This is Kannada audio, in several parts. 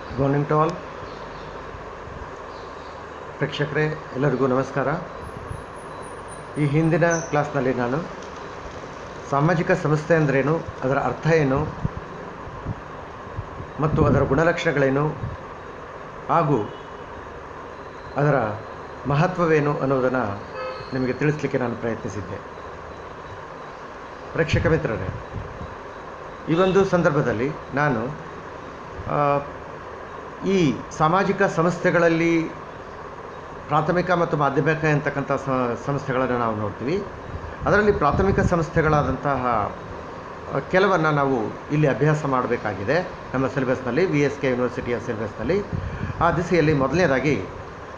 ಗುಡ್ ಮಾರ್ನಿಂಗ್ ಟು ಆಲ್ ಪ್ರೇಕ್ಷಕರೇ, ಎಲ್ಲರಿಗೂ ನಮಸ್ಕಾರ. ಈ ಹಿಂದಿನ ಕ್ಲಾಸ್ನಲ್ಲಿ ನಾನು ಸಾಮಾಜಿಕ ಸಂಸ್ಥೆ ಅಂದ್ರೇನು, ಅದರ ಅರ್ಥ ಏನು ಮತ್ತು ಅದರ ಗುಣಲಕ್ಷಣಗಳೇನು ಹಾಗೂ ಅದರ ಮಹತ್ವವೇನು ಅನ್ನೋದನ್ನು ನಿಮಗೆ ತಿಳಿಸಲಿಕ್ಕೆ ನಾನು ಪ್ರಯತ್ನಿಸಿದ್ದೆ. ಪ್ರೇಕ್ಷಕ ಮಿತ್ರರೇ, ಈ ಒಂದು ಸಂದರ್ಭದಲ್ಲಿ ನಾನು ಈ ಸಾಮಾಜಿಕ ಸಂಸ್ಥೆಗಳಲ್ಲಿ ಪ್ರಾಥಮಿಕ ಮತ್ತು ಮಾಧ್ಯಮಿಕ ಅಂತಕ್ಕಂಥ ಸಂಸ್ಥೆಗಳನ್ನು ನಾವು ನೋಡ್ತೀವಿ. ಅದರಲ್ಲಿ ಪ್ರಾಥಮಿಕ ಸಂಸ್ಥೆಗಳಾದಂತಹ ಕೆಲವನ್ನು ನಾವು ಇಲ್ಲಿ ಅಭ್ಯಾಸ ಮಾಡಬೇಕಾಗಿದೆ ನಮ್ಮ ಸಿಲೆಬಸ್ನಲ್ಲಿ, VSK ಯೂನಿವರ್ಸಿಟಿಯ ಸಿಲೆಬಸ್ನಲ್ಲಿ. ಆ ದಿಸೆಯಲ್ಲಿ ಮೊದಲನೇದಾಗಿ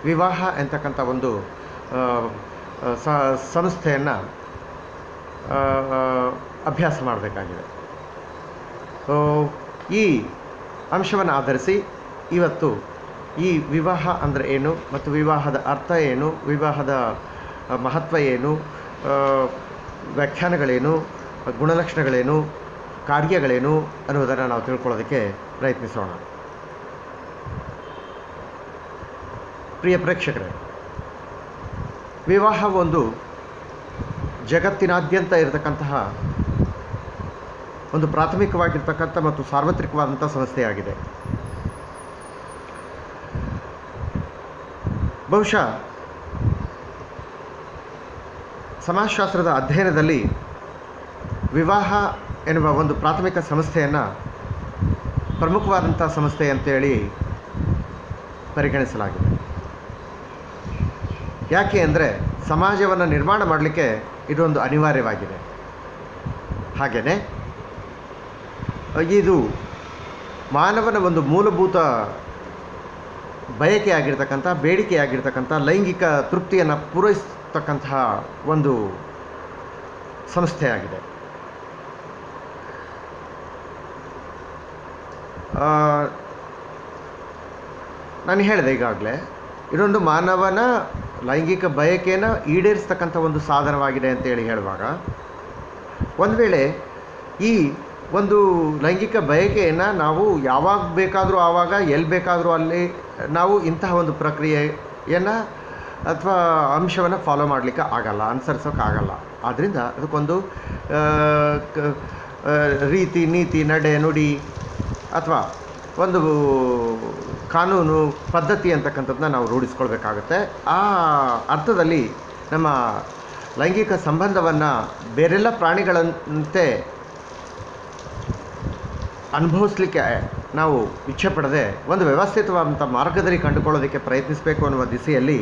ವಿವಾಹ ಅಂತಕ್ಕಂಥ ಒಂದು ಸಂಸ್ಥೆಯನ್ನು ಅಭ್ಯಾಸ ಮಾಡಬೇಕಾಗಿದೆ. ಈ ಅಂಶವನ್ನು ಆಧರಿಸಿ ಇವತ್ತು ಈ ವಿವಾಹ ಅಂದರೆ ಏನು ಮತ್ತು ವಿವಾಹದ ಅರ್ಥ ಏನು, ವಿವಾಹದ ಮಹತ್ವ ಏನು, ವ್ಯಾಖ್ಯಾನಗಳೇನು, ಗುಣಲಕ್ಷಣಗಳೇನು, ಕಾರ್ಯಗಳೇನು ಅನ್ನೋದನ್ನು ನಾವು ತಿಳ್ಕೊಳ್ಳೋದಕ್ಕೆ ಪ್ರಯತ್ನಿಸೋಣ. ಪ್ರಿಯ ಪ್ರೇಕ್ಷಕರೇ, ವಿವಾಹ ಒಂದು ಜಗತ್ತಿನಾದ್ಯಂತ ಇರತಕ್ಕಂತಹ ಒಂದು ಪ್ರಾಥಮಿಕವಾಗಿರ್ತಕ್ಕಂಥ ಮತ್ತು ಸಾರ್ವತ್ರಿಕವಾದಂಥ ಸಂಸ್ಥೆಯಾಗಿದೆ. ಬಹುಶಃ ಸಮಾಜಶಾಸ್ತ್ರದ ಅಧ್ಯಯನದಲ್ಲಿ ವಿವಾಹ ಎನ್ನುವ ಒಂದು ಪ್ರಾಥಮಿಕ ಸಂಸ್ಥೆಯನ್ನು ಪ್ರಮುಖವಾದಂಥ ಸಂಸ್ಥೆ ಅಂತೇಳಿ ಪರಿಗಣಿಸಲಾಗಿದೆ. ಯಾಕೆ ಅಂದರೆ ಸಮಾಜವನ್ನು ನಿರ್ಮಾಣ ಮಾಡಲಿಕ್ಕೆ ಇದೊಂದು ಅನಿವಾರ್ಯವಾಗಿದೆ. ಹಾಗೆಯೇ ಇದು ಮಾನವನ ಒಂದು ಮೂಲಭೂತ ಬಯಕೆಯಾಗಿರ್ತಕ್ಕಂಥ, ಬೇಡಿಕೆಯಾಗಿರ್ತಕ್ಕಂಥ ಲೈಂಗಿಕ ತೃಪ್ತಿಯನ್ನು ಪೂರೈಸ್ತಕ್ಕಂತಹ ಒಂದು ಸಂಸ್ಥೆಯಾಗಿದೆ. ನಾನು ಹೇಳಿದೆ ಈಗಾಗಲೇ, ಇದೊಂದು ಮಾನವನ ಲೈಂಗಿಕ ಬಯಕೆಯನ್ನು ಈಡೇರಿಸ್ತಕ್ಕಂಥ ಒಂದು ಸಾಧನವಾಗಿದೆ ಅಂತೇಳಿ ಹೇಳುವಾಗ, ಒಂದು ವೇಳೆ ಈ ಒಂದು ಲೈಂಗಿಕ ಬಯಕೆಯನ್ನು ನಾವು ಯಾವಾಗ ಬೇಕಾದರೂ ಆವಾಗ, ಎಲ್ಲಿ ಬೇಕಾದರೂ ಅಲ್ಲಿ ನಾವು ಇಂತಹ ಒಂದು ಪ್ರಕ್ರಿಯೆಯನ್ನು ಅಥವಾ ಅಂಶವನ್ನು ಫಾಲೋ ಮಾಡಲಿಕ್ಕೆ ಆಗಲ್ಲ, ಅನುಸರಿಸೋಕ್ಕಾಗಲ್ಲ. ಆದ್ದರಿಂದ ಅದಕ್ಕೊಂದು ರೀತಿ ನೀತಿ, ನಡೆ ನುಡಿ ಅಥವಾ ಒಂದು ಕಾನೂನು ಪದ್ಧತಿ ಅಂತಕ್ಕಂಥದ್ದನ್ನ ನಾವು ರೂಢಿಸ್ಕೊಳ್ಬೇಕಾಗುತ್ತೆ. ಆ ಅರ್ಥದಲ್ಲಿ ನಮ್ಮ ಲೈಂಗಿಕ ಸಂಬಂಧವನ್ನು ಬೇರೆಲ್ಲ ಪ್ರಾಣಿಗಳಂತೆ ಅನುಭವಿಸ್ಲಿಕ್ಕೆ ನಾವು ಇಚ್ಛೆ ಪಡದೆ ಒಂದು ವ್ಯವಸ್ಥಿತವಾದಂಥ ಮಾರ್ಗದಲ್ಲಿ ಕಂಡುಕೊಳ್ಳೋದಕ್ಕೆ ಪ್ರಯತ್ನಿಸಬೇಕು ಅನ್ನುವ ದಿಸೆಯಲ್ಲಿ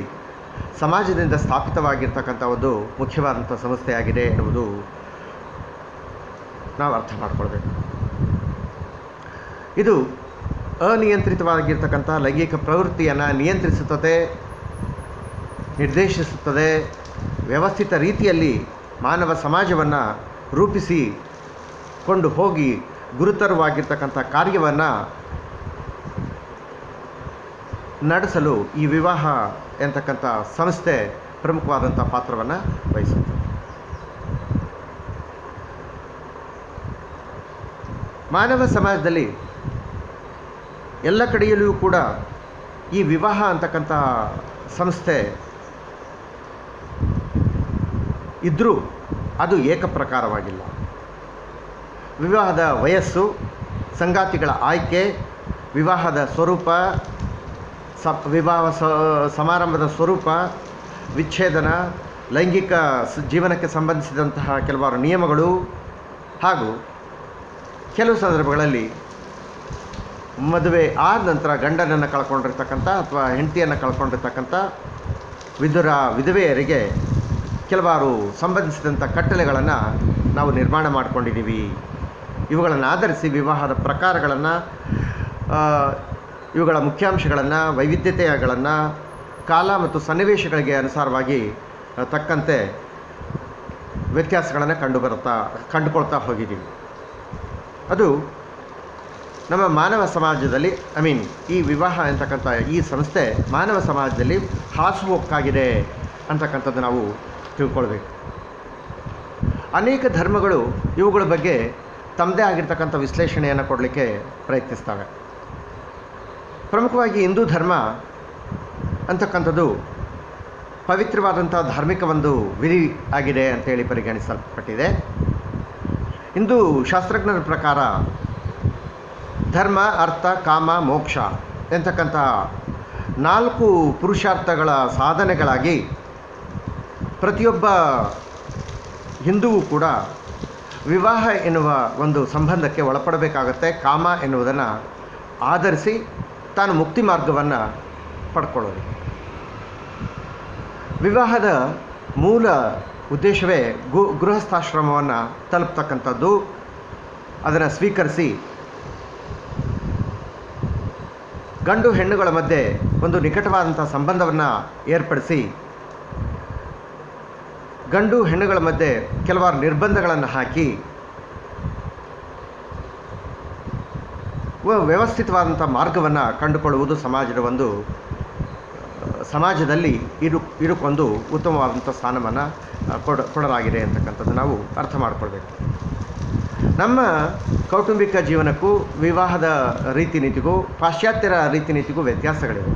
ಸಮಾಜದಿಂದ ಸ್ಥಾಪಿತವಾಗಿರ್ತಕ್ಕಂಥ ಒಂದು ಮುಖ್ಯವಾದಂಥ ಸಂಸ್ಥೆಯಾಗಿದೆ ಎನ್ನುವುದು ನಾವು ಅರ್ಥ ಮಾಡಿಕೊಳ್ಬೇಕು. ಇದು ಅನಿಯಂತ್ರಿತವಾಗಿರ್ತಕ್ಕಂಥ ಲೈಂಗಿಕ ಪ್ರವೃತ್ತಿಯನ್ನು ನಿಯಂತ್ರಿಸುತ್ತದೆ, ನಿರ್ದೇಶಿಸುತ್ತದೆ. ವ್ಯವಸ್ಥಿತ ರೀತಿಯಲ್ಲಿ ಮಾನವ ಸಮಾಜವನ್ನು ರೂಪಿಸಿಕೊಂಡು ಹೋಗಿ ಗುರುತರವಾಗಿರ್ತಕ್ಕಂಥ ಕಾರ್ಯವನ್ನು ನಡೆಸಲು ಈ ವಿವಾಹ ಎಂತಕ್ಕಂಥ ಸಂಸ್ಥೆ ಪ್ರಮುಖವಾದಂಥ ಪಾತ್ರವನ್ನು ವಹಿಸುತ್ತೆ. ಮಾನವ ಸಮಾಜದಲ್ಲಿ ಎಲ್ಲ ಕಡೆಯಲ್ಲಿಯೂ ಕೂಡ ಈ ವಿವಾಹ ಅಂತಕ್ಕಂಥ ಸಂಸ್ಥೆ ಇದ್ದರೂ ಅದು ಏಕಪ್ರಕಾರವಾಗಿಲ್ಲ. ವಿವಾಹದ ವಯಸ್ಸು, ಸಂಗಾತಿಗಳ ಆಯ್ಕೆ, ವಿವಾಹದ ಸ್ವರೂಪ, ವಿವಾಹ ಸಮಾರಂಭದ ಸ್ವರೂಪ, ವಿಚ್ಛೇದನ, ಲೈಂಗಿಕ ಜೀವನಕ್ಕೆ ಸಂಬಂಧಿಸಿದಂತಹ ಕೆಲವಾರು ನಿಯಮಗಳು ಹಾಗೂ ಕೆಲವು ಸಂದರ್ಭಗಳಲ್ಲಿ ಮದುವೆ ಆದ ನಂತರ ಗಂಡನನ್ನು ಕಳ್ಕೊಂಡಿರ್ತಕ್ಕಂಥ ಅಥವಾ ಹೆಂಡತಿಯನ್ನು ಕಳ್ಕೊಂಡಿರ್ತಕ್ಕಂಥ ವಿಧವೆಯರಿಗೆ ಕೆಲವಾರು ಸಂಬಂಧಿಸಿದಂಥ ಕಟ್ಟಳೆಗಳನ್ನು ನಾವು ನಿರ್ಮಾಣ ಮಾಡಿಕೊಂಡಿದ್ದೀವಿ. ಇವುಗಳನ್ನು ಆಧರಿಸಿ ವಿವಾಹದ ಪ್ರಕಾರಗಳನ್ನು, ಇವುಗಳ ಮುಖ್ಯಾಂಶಗಳನ್ನು, ವೈವಿಧ್ಯತೆಗಳನ್ನು ಕಾಲ ಮತ್ತು ಸನ್ನಿವೇಶಗಳಿಗೆ ಅನುಸಾರವಾಗಿ ತಕ್ಕಂತೆ ವ್ಯತ್ಯಾಸಗಳನ್ನು ಕಂಡುಕೊಳ್ತಾ ಹೋಗಿದ್ದೀವಿ. ಅದು ನಮ್ಮ ಮಾನವ ಸಮಾಜದಲ್ಲಿ ಈ ವಿವಾಹ ಅಂತಕ್ಕಂಥ ಈ ಸಂಸ್ಥೆ ಮಾನವ ಸಮಾಜದಲ್ಲಿ ಹಾಸುಹೊಕ್ಕಾಗಿದೆ ಅಂತಕ್ಕಂಥದ್ದು ನಾವು ತಿಳ್ಕೊಳ್ಬೇಕು. ಅನೇಕ ಧರ್ಮಗಳು ಇವುಗಳ ಬಗ್ಗೆ ತಮ್ಮದೇ ಆಗಿರ್ತಕ್ಕಂಥ ವಿಶ್ಲೇಷಣೆಯನ್ನು ಕೊಡಲಿಕ್ಕೆ ಪ್ರಯತ್ನಿಸ್ತವೆ. ಪ್ರಮುಖವಾಗಿ ಹಿಂದೂ ಧರ್ಮ ಅಂತಕ್ಕಂಥದ್ದು ಪವಿತ್ರವಾದಂಥ ಧಾರ್ಮಿಕ ಒಂದು ವಿಧಿ ಆಗಿದೆ ಅಂತೇಳಿ ಪರಿಗಣಿಸಲ್ಪಟ್ಟಿದೆ. ಹಿಂದೂ ಶಾಸ್ತ್ರಜ್ಞರ ಪ್ರಕಾರ ಧರ್ಮ, ಅರ್ಥ, ಕಾಮ, ಮೋಕ್ಷ ಎಂತಕ್ಕಂಥ 4 ಪುರುಷಾರ್ಥಗಳ ಸಾಧನೆಗಳಾಗಿ ಪ್ರತಿಯೊಬ್ಬ ಹಿಂದೂವು ಕೂಡ ವಿವಾಹ ಎನ್ನುವ ಒಂದು ಸಂಬಂಧಕ್ಕೆ ಒಳಪಡಬೇಕಾಗತ್ತೆ. ಕಾಮ ಎನ್ನುವುದನ್ನು ಆಧರಿಸಿ ತಾನು ಮುಕ್ತಿ ಮಾರ್ಗವನ್ನು ಪಡ್ಕೊಳ್ಳೋದು. ವಿವಾಹದ ಮೂಲ ಉದ್ದೇಶವೇ ಗೃಹಸ್ಥಾಶ್ರಮವನ್ನು ತಲುಪ್ತಕ್ಕಂಥದ್ದು. ಅದನ್ನು ಸ್ವೀಕರಿಸಿ ಗಂಡು ಹೆಣ್ಣುಗಳ ಮಧ್ಯೆ ಒಂದು ನಿಕಟವಾದಂಥ ಸಂಬಂಧವನ್ನು ಏರ್ಪಡಿಸಿ ಗಂಡು ಹೆಣ್ಣುಗಳ ಮಧ್ಯೆ ಕೆಲವಾರು ನಿರ್ಬಂಧಗಳನ್ನು ಹಾಕಿ ವ್ಯವಸ್ಥಿತವಾದಂಥ ಮಾರ್ಗವನ್ನು ಕಂಡುಕೊಳ್ಳುವುದು ಸಮಾಜದಲ್ಲಿ ಇದಕ್ಕೊಂದು ಉತ್ತಮವಾದಂಥ ಸ್ಥಾನವನ್ನು ಕೊಡಲಾಗಿದೆ ಅಂತಕ್ಕಂಥದ್ದು ನಾವು ಅರ್ಥ ಮಾಡಿಕೊಳ್ಬೇಕು. ನಮ್ಮ ಕೌಟುಂಬಿಕ ಜೀವನಕ್ಕೂ ವಿವಾಹದ ರೀತಿ ನೀತಿಗೂ ಪಾಶ್ಚಾತ್ಯರ ರೀತಿ ನೀತಿಗೂ ವ್ಯತ್ಯಾಸಗಳಿವೆ.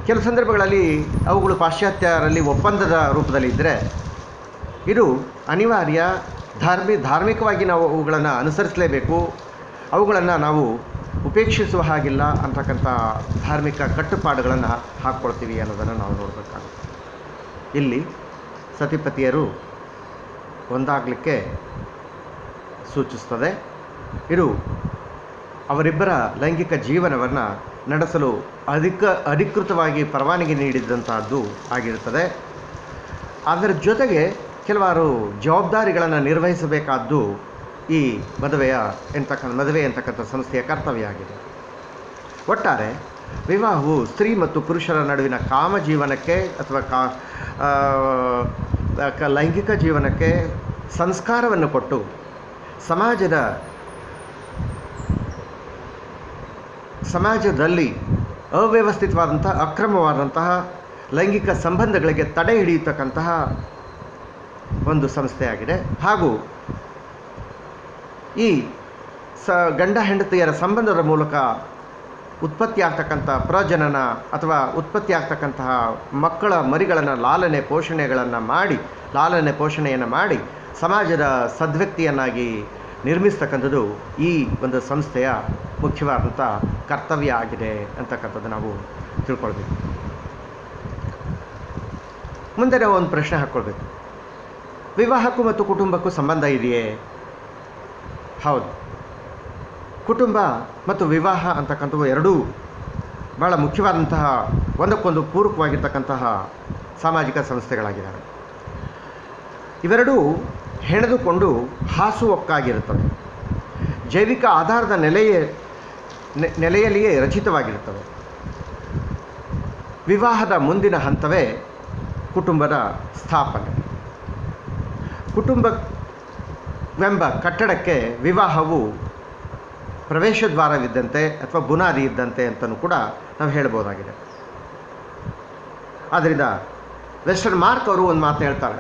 ಕೆಲವು ಸಂದರ್ಭಗಳಲ್ಲಿ ಅವುಗಳು ಪಾಶ್ಚಾತ್ಯರಲ್ಲಿ ಒಪ್ಪಂದದ ರೂಪದಲ್ಲಿ ಇದ್ದರೆ, ಇದು ಅನಿವಾರ್ಯ, ಧಾರ್ಮಿಕವಾಗಿ ನಾವು ಅವುಗಳನ್ನು ಅನುಸರಿಸಲೇಬೇಕು, ಅವುಗಳನ್ನು ನಾವು ಉಪೇಕ್ಷಿಸುವ ಹಾಗಿಲ್ಲ ಅಂತಕ್ಕಂಥ ಧಾರ್ಮಿಕ ಕಟ್ಟುಪಾಡುಗಳನ್ನು ಹಾಕ್ಕೊಳ್ತೀವಿ ಅನ್ನೋದನ್ನು ನಾವು ನೋಡಬೇಕಾಗುತ್ತೆ. ಇಲ್ಲಿ ಸತಿಪತಿಯರು ಒಂದಾಗಲಿಕ್ಕೆ ಸೂಚಿಸ್ತದೆ. ಇದು ಅವರಿಬ್ಬರ ಲೈಂಗಿಕ ಜೀವನವನ್ನು ನಡೆಸಲು ಅಧಿಕೃತವಾಗಿ ಪರವಾನಗಿ ನೀಡಿದಂತಹದ್ದು ಆಗಿರುತ್ತದೆ. ಅದರ ಜೊತೆಗೆ ಕೆಲವಾರು ಜವಾಬ್ದಾರಿಗಳನ್ನು ನಿರ್ವಹಿಸಬೇಕಾದ್ದು ಈ ಮದುವೆ ಎಂತಕ್ಕಂಥ ಸಂಸ್ಥೆಯ ಕರ್ತವ್ಯ ಆಗಿದೆ. ಒಟ್ಟಾರೆ ವಿವಾಹವು ಸ್ತ್ರೀ ಮತ್ತು ಪುರುಷರ ನಡುವಿನ ಕಾಮ ಜೀವನಕ್ಕೆ ಅಥವಾ ಲೈಂಗಿಕ ಜೀವನಕ್ಕೆ ಸಂಸ್ಕಾರವನ್ನು ಕೊಟ್ಟು ಸಮಾಜದಲ್ಲಿ ಅವ್ಯವಸ್ಥಿತವಾದಂತಹ ಅಕ್ರಮವಾದಂತಹ ಲೈಂಗಿಕ ಸಂಬಂಧಗಳಿಗೆ ತಡೆ ಹಿಡಿಯತಕ್ಕಂತಹ ಒಂದು ಸಂಸ್ಥೆಯಾಗಿದೆ. ಹಾಗೂ ಈ ಗಂಡ ಹೆಂಡತಿಯರ ಸಂಬಂಧದ ಮೂಲಕ ಉತ್ಪತ್ತಿಯಾಗ್ತಕ್ಕಂಥ ಪ್ರಜನನ ಅಥವಾ ಉತ್ಪತ್ತಿಯಾಗ್ತಕ್ಕಂತಹ ಮಕ್ಕಳ ಮರಿಗಳನ್ನು ಲಾಲನೆ ಪೋಷಣೆಯನ್ನು ಮಾಡಿ ಸಮಾಜದ ಸದ್ವ್ಯಕ್ತಿಯನ್ನಾಗಿ ನಿರ್ಮಿಸ್ತಕ್ಕಂಥದ್ದು ಈ ಒಂದು ಸಂಸ್ಥೆಯ ಮುಖ್ಯವಾದಂಥ ಕರ್ತವ್ಯ ಆಗಿದೆ ಅಂತಕ್ಕಂಥದ್ದು ನಾವು ತಿಳ್ಕೊಳ್ಬೇಕು. ಮುಂದೆ ನಾವು ಒಂದು ಪ್ರಶ್ನೆ ಹಾಕ್ಕೊಳ್ಬೇಕು. ವಿವಾಹಕ್ಕೂ ಮತ್ತು ಕುಟುಂಬಕ್ಕೂ ಸಂಬಂಧ ಇದೆಯೇ? ಹೌದು. ಕುಟುಂಬ ಮತ್ತು ವಿವಾಹ ಅಂತಕ್ಕಂಥವು ಎರಡೂ ಭಾಳ ಮುಖ್ಯವಾದಂತಹ ಒಂದಕ್ಕೊಂದು ಪೂರಕವಾಗಿರ್ತಕ್ಕಂತಹ ಸಾಮಾಜಿಕ ಸಂಸ್ಥೆಗಳಾಗಿದ್ದಾವೆ. ಇವೆರಡೂ ಹೆಣೆದುಕೊಂಡು ಹಾಸುಹೊಕ್ಕಾಗಿರುತ್ತವೆ. ಜೈವಿಕ ಆಧಾರದ ನೆಲೆಯಲ್ಲಿಯೇ ರಚಿತವಾಗಿರುತ್ತವೆ. ವಿವಾಹದ ಮುಂದಿನ ಹಂತವೇ ಕುಟುಂಬದ ಸ್ಥಾಪನೆ. ಕುಟುಂಬವೆಂಬ ಕಟ್ಟಡಕ್ಕೆ ವಿವಾಹವು ಪ್ರವೇಶ ದ್ವಾರವಿದ್ದಂತೆ ಅಥವಾ ಬುನಾದಿ ಇದ್ದಂತೆ ಅಂತಲೂ ಕೂಡ ನಾವು ಹೇಳ್ಬೋದಾಗಿದೆ. ಆದ್ದರಿಂದ ವೆಸ್ಟರ್ನ್ ಮಾರ್ಕ್ ಅವರು ಒಂದು ಮಾತು ಹೇಳ್ತಾರೆ.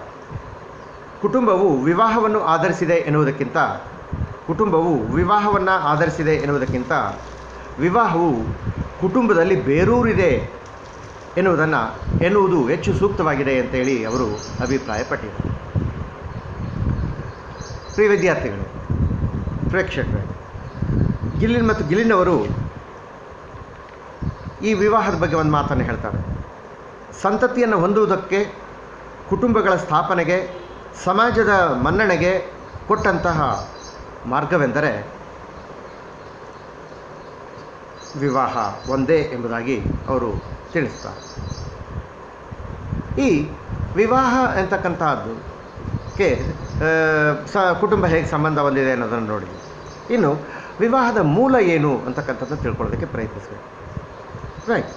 ಕುಟುಂಬವು ವಿವಾಹವನ್ನು ಆಧರಿಸಿದೆ ಎನ್ನುವುದಕ್ಕಿಂತ ವಿವಾಹವು ಕುಟುಂಬದಲ್ಲಿ ಬೇರೂರಿದೆ ಎನ್ನುವುದು ಹೆಚ್ಚು ಸೂಕ್ತವಾಗಿದೆ ಅಂತೇಳಿ ಅವರು ಅಭಿಪ್ರಾಯಪಟ್ಟಿದ್ದಾರೆ. ಪ್ರಿಯ ವಿದ್ಯಾರ್ಥಿಗಳು, ಪ್ರೇಕ್ಷಕರೇ, ಗಿಲ್ಲಿನ್ ಅವರು ಈ ವಿವಾಹದ ಬಗ್ಗೆ ಒಂದು ಮಾತನ್ನು ಹೇಳ್ತಾರೆ. ಸಂತತಿಯನ್ನು ಹೊಂದುವುದಕ್ಕೆ, ಕುಟುಂಬಗಳ ಸ್ಥಾಪನೆಗೆ, ಸಮಾಜದ ಮನ್ನಣೆಗೆ ಕೊಟ್ಟಂತಹ ಮಾರ್ಗವೆಂದರೆ ವಿವಾಹ ಒಂದೇ ಎಂಬುದಾಗಿ ಅವರು ತಿಳಿಸ್ತಾರೆ. ಈ ವಿವಾಹ ಎಂತಕ್ಕಂತಹದ್ದಕ್ಕೆ ಕುಟುಂಬ ಹೇಗೆ ಸಂಬಂಧ ಹೊಂದಿದೆ ಅನ್ನೋದನ್ನು ನೋಡಿ, ಇನ್ನು ವಿವಾಹದ ಮೂಲ ಏನು ಅಂತಕ್ಕಂಥದ್ದು ತಿಳ್ಕೊಳ್ಳೋದಕ್ಕೆ ಪ್ರಯತ್ನಿಸಬೇಕು. ರೈಟ್.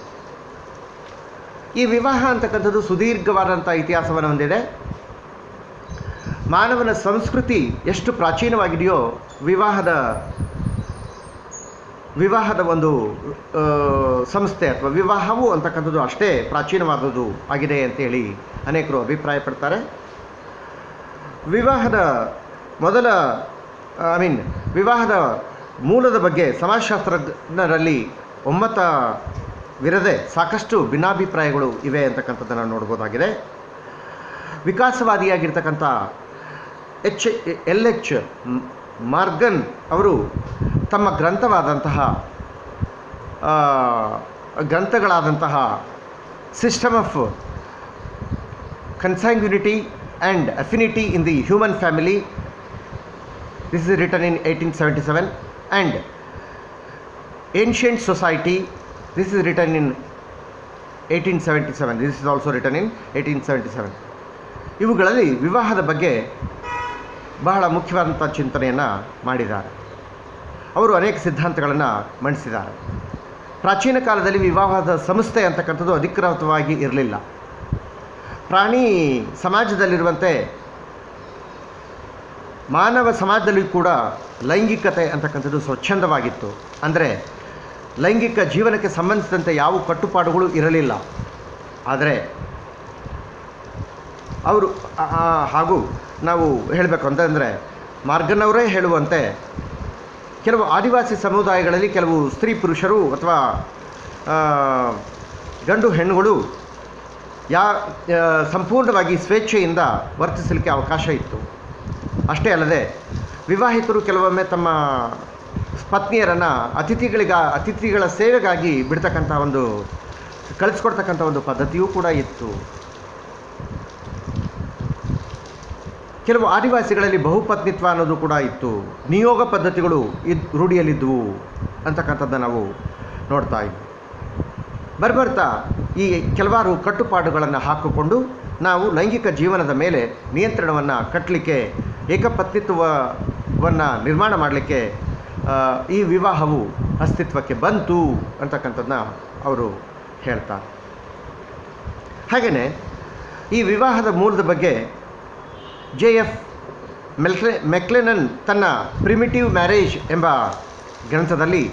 ಈ ವಿವಾಹ ಅಂತಕ್ಕಂಥದ್ದು ಸುದೀರ್ಘವಾದಂಥ ಇತಿಹಾಸವನ್ನು ಹೊಂದಿದೆ. ಮಾನವನ ಸಂಸ್ಕೃತಿ ಎಷ್ಟು ಪ್ರಾಚೀನವಾಗಿದೆಯೋ ವಿವಾಹದ ಒಂದು ಸಂಸ್ಥೆ ಅಥವಾ ವಿವಾಹವು ಅಂತಕ್ಕಂಥದ್ದು ಅಷ್ಟೇ ಪ್ರಾಚೀನವಾದದ್ದು ಆಗಿದೆ ಅಂತೇಳಿ ಅನೇಕರು ಅಭಿಪ್ರಾಯಪಡ್ತಾರೆ. ವಿವಾಹದ ವಿವಾಹದ ಮೂಲದ ಬಗ್ಗೆ ಸಮಾಜಶಾಸ್ತ್ರಜ್ಞರಲ್ಲಿ ಒಮ್ಮತವಿರದೆ ಸಾಕಷ್ಟು ಭಿನ್ನಾಭಿಪ್ರಾಯಗಳು ಇವೆ ಅಂತಕ್ಕಂಥದ್ದನ್ನು ನೋಡ್ಬೋದಾಗಿದೆ. ವಿಕಾಸವಾದಿಯಾಗಿರ್ತಕ್ಕಂಥ ಎಲ್.ಎಚ್. ಮಾರ್ಗನ್ ಅವರು ತಮ್ಮ ಗ್ರಂಥಗಳಾದಂತಹ system of consanguinity and affinity in the human family, this is written in 1877, and ancient society, this is written in 1877, this is also written in 1877. ಇವುಗಳಲ್ಲಿ ವಿವಾಹದ ಬಗ್ಗೆ ಬಹಳ ಮುಖ್ಯವಾದಂಥ ಚಿಂತನೆಯನ್ನು ಮಾಡಿದ್ದಾರೆ. ಅವರು ಅನೇಕ ಸಿದ್ಧಾಂತಗಳನ್ನು ಮಂಡಿಸಿದ್ದಾರೆ. ಪ್ರಾಚೀನ ಕಾಲದಲ್ಲಿ ವಿವಾಹದ ಸಂಸ್ಥೆ ಅಂತಕ್ಕಂಥದ್ದು ಅಧಿಕೃತವಾಗಿ ಇರಲಿಲ್ಲ. ಪ್ರಾಣಿ ಸಮಾಜದಲ್ಲಿರುವಂತೆ ಮಾನವ ಸಮಾಜದಲ್ಲಿ ಕೂಡ ಲೈಂಗಿಕತೆ ಅಂತಕ್ಕಂಥದ್ದು ಸ್ವಚ್ಛಂದವಾಗಿತ್ತು. ಅಂದರೆ ಲೈಂಗಿಕ ಜೀವನಕ್ಕೆ ಸಂಬಂಧಿಸಿದಂತೆ ಯಾವ ಕಟ್ಟುಪಾಡುಗಳು ಇರಲಿಲ್ಲ. ಆದರೆ ಅವರು ಹಾಗೂ ನಾವು ಹೇಳಬೇಕು ಅಂತಂದರೆ ಮಾರ್ಗನ್ ಅವರೇ ಹೇಳುವಂತೆ ಕೆಲವು ಆದಿವಾಸಿ ಸಮುದಾಯಗಳಲ್ಲಿ ಕೆಲವು ಸ್ತ್ರೀ ಪುರುಷರು ಅಥವಾ ಗಂಡು ಹೆಣ್ಣುಗಳು ಸಂಪೂರ್ಣವಾಗಿ ಸ್ವೇಚ್ಛೆಯಿಂದ ವರ್ತಿಸಲಿಕ್ಕೆ ಅವಕಾಶ ಇತ್ತು. ಅಷ್ಟೇ ಅಲ್ಲದೆ ವಿವಾಹಿತರು ಕೆಲವೊಮ್ಮೆ ತಮ್ಮ ಪತ್ನಿಯರನ್ನು ಅತಿಥಿಗಳ ಸೇವೆಗಾಗಿ ಬಿಡ್ತಕ್ಕಂಥ ಕಳಿಸ್ಕೊಡ್ತಕ್ಕಂಥ ಒಂದು ಪದ್ಧತಿಯೂ ಕೂಡ ಇತ್ತು. ಕೆಲವು ಆದಿವಾಸಿಗಳಲ್ಲಿ ಬಹುಪತ್ನಿತ್ವ ಅನ್ನೋದು ಕೂಡ ಇತ್ತು. ನಿಯೋಗ ಪದ್ಧತಿಗಳು ರೂಢಿಯಲ್ಲಿದ್ದವು ಅಂತಕ್ಕಂಥದ್ದನ್ನು ನಾವು ನೋಡ್ತಾ ಇದ್ವಿ. ಬರ್ತಾ ಈ ಕೆಲವಾರು ಕಟ್ಟುಪಾಡುಗಳನ್ನು ಹಾಕಿಕೊಂಡು ನಾವು ಲೈಂಗಿಕ ಜೀವನದ ಮೇಲೆ ನಿಯಂತ್ರಣವನ್ನು ಕಟ್ಟಲಿಕ್ಕೆ, ಏಕಪತ್ನಿತ್ವವನ್ನು ನಿರ್ಮಾಣ ಮಾಡಲಿಕ್ಕೆ ಈ ವಿವಾಹವು ಅಸ್ತಿತ್ವಕ್ಕೆ ಬಂತು ಅಂತಕ್ಕಂಥದ್ದನ್ನ ಅವರು ಹೇಳ್ತಾರೆ. ಹಾಗೆಯೇ ಈ ವಿವಾಹದ ಮೂಲದ ಬಗ್ಗೆ J.F. ಮೆಕ್ಲೆನನ್ ತನ್ನ ಪ್ರಿಮಿಟಿವ್ ಮ್ಯಾರೇಜ್ ಎಂಬ ಗ್ರಂಥದಲ್ಲಿ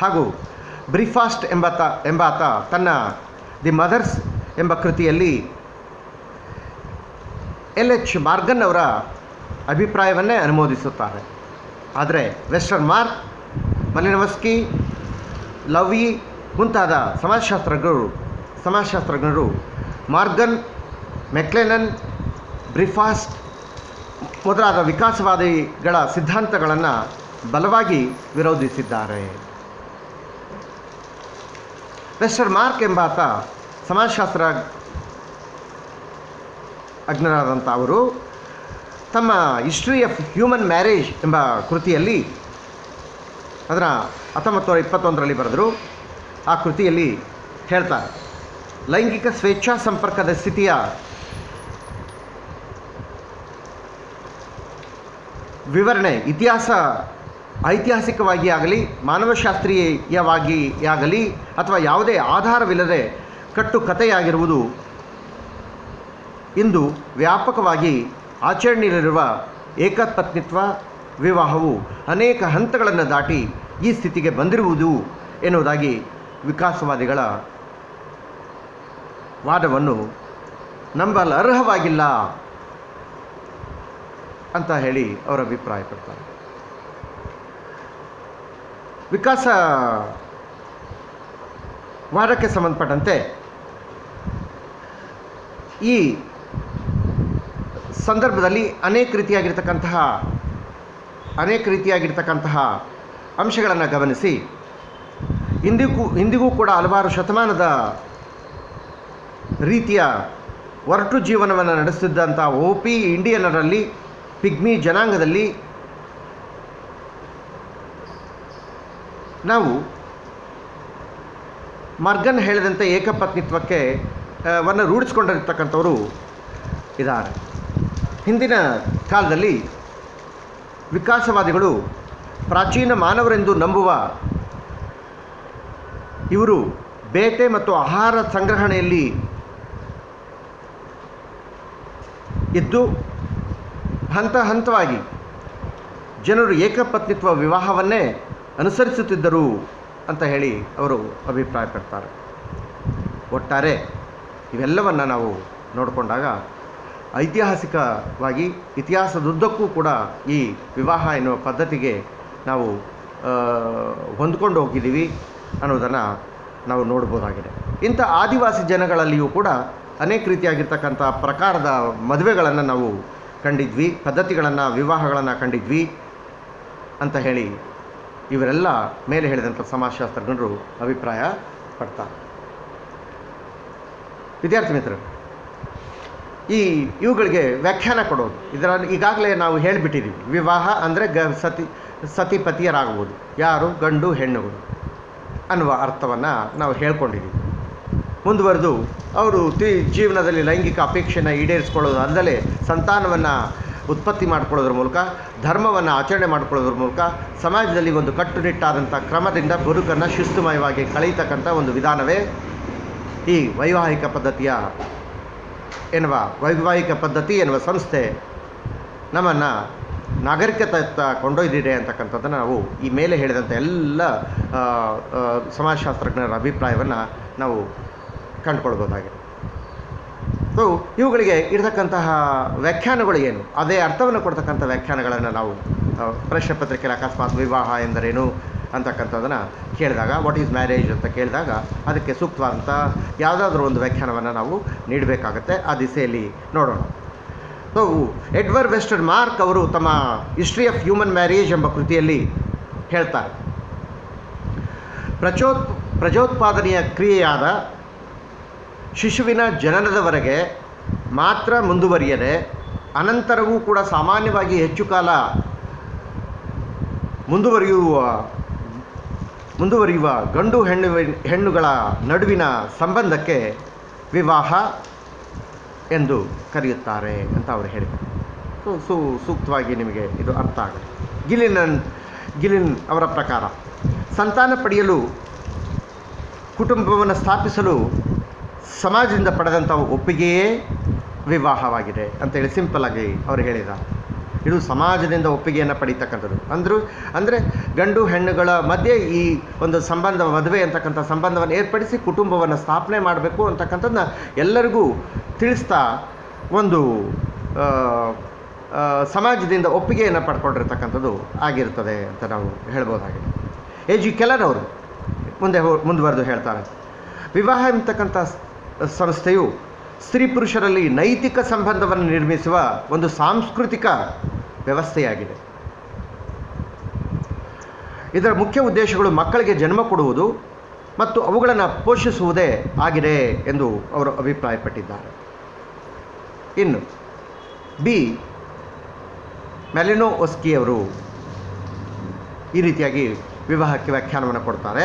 ಹಾಗೂ ಬ್ರಿಫಾಸ್ಟ್ ಎಂಬಾತ ತನ್ನ ದಿ ಮದರ್ಸ್ ಎಂಬ ಕೃತಿಯಲ್ಲಿ ಎಲ್.ಎಚ್. ಮಾರ್ಗನ್ ಅವರ ಅಭಿಪ್ರಾಯವನ್ನೇ ಅನುಮೋದಿಸುತ್ತಾರೆ. ಆದರೆ ವೆಸ್ಟರ್ ಮಾರ್ಕ್, ಮಲಿನವಸ್ಕಿ, ಲವ್ಯಿ ಮುಂತಾದ ಸಮಾಜಶಾಸ್ತ್ರಜ್ಞರು ಮಾರ್ಗನ್, ಮೆಕ್ಲೆನನ್, ಬ್ರಿಫಾಸ್ಟ್ ಮೊದಲಾದ ವಿಕಾಸವಾದಿಗಳ ಸಿದ್ಧಾಂತಗಳನ್ನು ಬಲವಾಗಿ ವಿರೋಧಿಸಿದ್ದಾರೆ. ವೆಸ್ಟರ್ ಮಾರ್ಕ್ ಎಂಬಾತ ಸಮಾಜಶಾಸ್ತ್ರ ಅಜ್ಞರಾದಂಥ ಅವರು ತಮ್ಮ ಹಿಸ್ಟ್ರಿ ಆಫ್ ಹ್ಯೂಮನ್ ಮ್ಯಾರೇಜ್ ಎಂಬ ಕೃತಿಯಲ್ಲಿ ಅದನ್ನು 1921ರಲ್ಲಿ ಬರೆದರು. ಆ ಕೃತಿಯಲ್ಲಿ ಹೇಳ್ತಾರೆ, ಲೈಂಗಿಕ ಸ್ವೇಚ್ಛಾ ಸಂಪರ್ಕದ ಸ್ಥಿತಿಯ ವಿವರಣೆ ಐತಿಹಾಸಿಕವಾಗಿ ಆಗಲಿ ಮಾನವಶಾಸ್ತ್ರೀಯವಾಗಿ ಆಗಲಿ ಅಥವಾ ಯಾವುದೇ ಆಧಾರವಿಲ್ಲದೆ ಕಟ್ಟುಕತೆಯಾಗಿರುವುದು. ಇಂದು ವ್ಯಾಪಕವಾಗಿ ಆಚರಣೆಯಲ್ಲಿರುವ ಏಕಪತ್ನಿತ್ವ ವಿವಾಹವು ಅನೇಕ ಹಂತಗಳನ್ನು ದಾಟಿ ಈ ಸ್ಥಿತಿಗೆ ಬಂದಿರುವುದು ಎನ್ನುವುದಾಗಿ ವಿಕಾಸವಾದಿಗಳ ವಾದವನ್ನು ನಂಬಲರ್ಹವಾಗಿಲ್ಲ ಅಂತ ಹೇಳಿ ಅವರು ಅಭಿಪ್ರಾಯಪಡ್ತಾರೆ. ವಿಕಾಸವಾದಕ್ಕೆ ಸಂಬಂಧಪಟ್ಟಂತೆ ಈ ಸಂದರ್ಭದಲ್ಲಿ ಅನೇಕ ರೀತಿಯಾಗಿರ್ತಕ್ಕಂತಹ ಅಂಶಗಳನ್ನು ಗಮನಿಸಿ ಇಂದಿಗೂ ಕೂಡ ಹಲವಾರು ಶತಮಾನದ ರೀತಿಯ ಒರಟು ಜೀವನವನ್ನು ನಡೆಸುತ್ತಿದ್ದಂಥ ಓಪಿ ಇಂಡಿಯನ್ನರಲ್ಲಿ, ಪಿಗ್ಮಿ ಜನಾಂಗದಲ್ಲಿ ನಾವು ಮಾರ್ಗನ್ ಹೇಳಿದಂತೆ ಏಕಪತ್ನಿತ್ವಕ್ಕೆ ರೂಢಿಸ್ಕೊಂಡಿರ್ತಕ್ಕಂಥವರು ಇದ್ದಾರೆ. ಹಿಂದಿನ ಕಾಲದಲ್ಲಿ ವಿಕಾಸವಾದಿಗಳು ಪ್ರಾಚೀನ ಮಾನವರೆಂದು ನಂಬುವ ಇವರು ಬೇಟೆ ಮತ್ತು ಆಹಾರ ಸಂಗ್ರಹಣೆಯಲ್ಲಿ ಇದ್ದು ಹಂತವಾಗಿ ಜನರು ಏಕಪತ್ನಿತ್ವ ವಿವಾಹವನ್ನೇ ಅನುಸರಿಸುತ್ತಿದ್ದರು ಅಂತ ಹೇಳಿ ಅವರು ಅಭಿಪ್ರಾಯಪಡ್ತಾರೆ. ಒಟ್ಟಾರೆ ಇವೆಲ್ಲವನ್ನು ನಾವು ನೋಡಿಕೊಂಡಾಗ ಐತಿಹಾಸಿಕವಾಗಿ ಇತಿಹಾಸದುದ್ದಕ್ಕೂ ಕೂಡ ಈ ವಿವಾಹ ಎನ್ನುವ ಪದ್ಧತಿಗೆ ನಾವು ಹೊಂದ್ಕೊಂಡು ಹೋಗಿದ್ದೀವಿ ಅನ್ನೋದನ್ನು ನಾವು ನೋಡ್ಬೋದಾಗಿದೆ. ಇಂಥ ಆದಿವಾಸಿ ಜನಗಳಲ್ಲಿಯೂ ಕೂಡ ಅನೇಕ ರೀತಿಯಾಗಿರ್ತಕ್ಕಂಥ ಪ್ರಕಾರದ ಮದುವೆಗಳನ್ನು ನಾವು ಕಂಡಿದ್ವಿ, ಪದ್ಧತಿಗಳನ್ನು, ವಿವಾಹಗಳನ್ನು ಕಂಡಿದ್ವಿ ಅಂತ ಹೇಳಿ ಇವರೆಲ್ಲ ಮೇಲೆ ಹೇಳಿದಂಥ ಸಮಾಜಶಾಸ್ತ್ರಜ್ಞರು ಅಭಿಪ್ರಾಯ ಪಡ್ತಾರೆ. ವಿದ್ಯಾರ್ಥಿ ಮಿತ್ರರು, ಇವುಗಳಿಗೆ ವ್ಯಾಖ್ಯಾನ ಕೊಡೋದು, ಇದರ ಈಗಾಗಲೇ ನಾವು ಹೇಳಿಬಿಟ್ಟಿದ್ದೀವಿ. ವಿವಾಹ ಅಂದರೆ ಸತಿಪತಿಯರಾಗುವುದು, ಯಾರು ಗಂಡು ಹೆಣ್ಣುಗಳು ಅನ್ನುವ ಅರ್ಥವನ್ನು ನಾವು ಹೇಳ್ಕೊಂಡಿದ್ದೀವಿ. ಮುಂದುವರೆದು ಅವರು ಜೀವನದಲ್ಲಿ ಲೈಂಗಿಕ ಅಪೇಕ್ಷೆಯನ್ನು ಈಡೇರಿಸಿಕೊಳ್ಳೋದು ಅಲ್ಲದೆ ಸಂತಾನವನ್ನು ಉತ್ಪತ್ತಿ ಮಾಡಿಕೊಳ್ಳೋದ್ರ ಮೂಲಕ, ಧರ್ಮವನ್ನು ಆಚರಣೆ ಮಾಡಿಕೊಳ್ಳೋದ್ರ ಮೂಲಕ ಸಮಾಜದಲ್ಲಿ ಒಂದು ಕಟ್ಟುನಿಟ್ಟಾದಂಥ ಕ್ರಮದಿಂದ ಬದುಕನ್ನು ಶಿಸ್ತುಮಯವಾಗಿ ಕಳೆಯತಕ್ಕಂಥ ಒಂದು ವಿಧಾನವೇ ಈ ವೈವಾಹಿಕ ಪದ್ಧತಿ ಎನ್ನುವ ಸಂಸ್ಥೆ ನಮ್ಮನ್ನು ನಾಗರಿಕತೆಯತ್ತ ಕೊಂಡೊಯ್ದಿದೆ ಅಂತಕ್ಕಂಥದ್ದನ್ನು ನಾವು ಈ ಮೇಲೆ ಹೇಳಿದಂಥ ಎಲ್ಲ ಸಮಾಜಶಾಸ್ತ್ರಜ್ಞರ ಅಭಿಪ್ರಾಯವನ್ನು ನಾವು ಕಂಡುಕೊಳ್ಬೋದಾಗಿದೆ. ಸೊ ಇವುಗಳಿಗೆ ಇರತಕ್ಕಂತಹ ವ್ಯಾಖ್ಯಾನಗಳು ಏನು, ಅದೇ ಅರ್ಥವನ್ನು ಕೊಡ್ತಕ್ಕಂಥ ವ್ಯಾಖ್ಯಾನಗಳನ್ನು ನಾವು ಪ್ರಶ್ನೆ ಪತ್ರಿಕೆಯಲ್ಲಿ ಅಕಸ್ಮಾತ್ ವಿವಾಹ ಎಂದರೇನು ಅಂತಕ್ಕಂಥದ್ದನ್ನು ಕೇಳಿದಾಗ, ವಾಟ್ ಈಸ್ ಮ್ಯಾರೇಜ್ ಅಂತ ಕೇಳಿದಾಗ ಅದಕ್ಕೆ ಸೂಕ್ತವಾದಂಥ ಯಾವುದಾದ್ರೂ ಒಂದು ವ್ಯಾಖ್ಯಾನವನ್ನು ನಾವು ನೀಡಬೇಕಾಗತ್ತೆ. ಆ ದಿಸೆಯಲ್ಲಿ ನೋಡೋಣ. ಸೊ ಎಡ್ವರ್ಡ್ ವೆಸ್ಟರ್ ಮಾರ್ಕ್ ಅವರು ತಮ್ಮ ಹಿಸ್ಟ್ರಿ ಆಫ್ ಹ್ಯೂಮನ್ ಮ್ಯಾರೇಜ್ ಎಂಬ ಕೃತಿಯಲ್ಲಿ ಹೇಳ್ತಾರೆ, ಪ್ರಜೋತ್ಪಾದನೆಯ ಕ್ರಿಯೆಯಾದ ಶಿಶುವಿನ ಜನನದವರೆಗೆ ಮಾತ್ರ ಮುಂದುವರಿಯದೆ ಅನಂತರವೂ ಕೂಡ ಸಾಮಾನ್ಯವಾಗಿ ಹೆಚ್ಚು ಕಾಲ ಮುಂದುವರಿಯುವ ಗಂಡು ಹೆಣ್ಣುಗಳ ನಡುವಿನ ಸಂಬಂಧಕ್ಕೆ ವಿವಾಹ ಎಂದು ಕರೆಯುತ್ತಾರೆ ಅಂತ ಅವರು ಹೇಳಿದ್ದಾರೆ. ಸೂಕ್ತವಾಗಿ ನಿಮಗೆ ಇದು ಅರ್ಥ ಆಗುತ್ತೆ. ಗಿಲಿನ್ ಅವರ ಪ್ರಕಾರ ಸಂತಾನ ಪಡೆಯಲು, ಕುಟುಂಬವನ್ನು ಸ್ಥಾಪಿಸಲು ಸಮಾಜದಿಂದ ಪಡೆದಂಥ ಒಪ್ಪಿಗೆಯೇ ವಿವಾಹವಾಗಿದೆ ಅಂತೇಳಿ ಸಿಂಪಲ್ಲಾಗಿ ಅವರು ಹೇಳಿದ್ದಾರೆ. ಇದು ಸಮಾಜದಿಂದ ಒಪ್ಪಿಗೆಯನ್ನು ಪಡೀತಕ್ಕಂಥದ್ದು. ಅಂದರೆ ಗಂಡು ಹೆಣ್ಣುಗಳ ಮಧ್ಯೆ ಈ ಒಂದು ಸಂಬಂಧ, ಮದುವೆ ಅಂತಕ್ಕಂಥ ಸಂಬಂಧವನ್ನು ಏರ್ಪಡಿಸಿ ಕುಟುಂಬವನ್ನು ಸ್ಥಾಪನೆ ಮಾಡಬೇಕು ಅಂತಕ್ಕಂಥದ್ದನ್ನ ಎಲ್ಲರಿಗೂ ತಿಳಿಸ್ತಾ ಒಂದು ಸಮಾಜದಿಂದ ಒಪ್ಪಿಗೆಯನ್ನು ಪಡ್ಕೊಂಡಿರ್ತಕ್ಕಂಥದ್ದು ಆಗಿರ್ತದೆ ಅಂತ ನಾವು ಹೇಳ್ಬೋದಾಗಿದೆ. ಎ.ಜಿ. ಕೆಲ್ಲರ್ ಅವರು ಮುಂದುವರೆದು ಹೇಳ್ತಾರೆ, ವಿವಾಹ ಎಂಬತಕ್ಕಂಥ ಸಂಸ್ಥೆಯು ಸ್ತ್ರೀ ಪುರುಷರಲ್ಲಿ ನೈತಿಕ ಸಂಬಂಧವನ್ನು ನಿರ್ಮಿಸುವ ಒಂದು ಸಾಂಸ್ಕೃತಿಕ ವ್ಯವಸ್ಥೆಯಾಗಿದೆ. ಇದರ ಮುಖ್ಯ ಉದ್ದೇಶಗಳು ಮಕ್ಕಳಿಗೆ ಜನ್ಮ ಕೊಡುವುದು ಮತ್ತು ಅವುಗಳನ್ನು ಪೋಷಿಸುವುದೇ ಆಗಿದೆ ಎಂದು ಅವರು ಅಭಿಪ್ರಾಯಪಟ್ಟಿದ್ದಾರೆ. ಇನ್ನು ಬಿ. ಮೆಲಿನೋವ್ಸ್ಕಿ ಅವರು ಈ ರೀತಿಯಾಗಿ ವಿವಾಹಕ್ಕೆ ವ್ಯಾಖ್ಯಾನವನ್ನು ಕೊಡ್ತಾರೆ.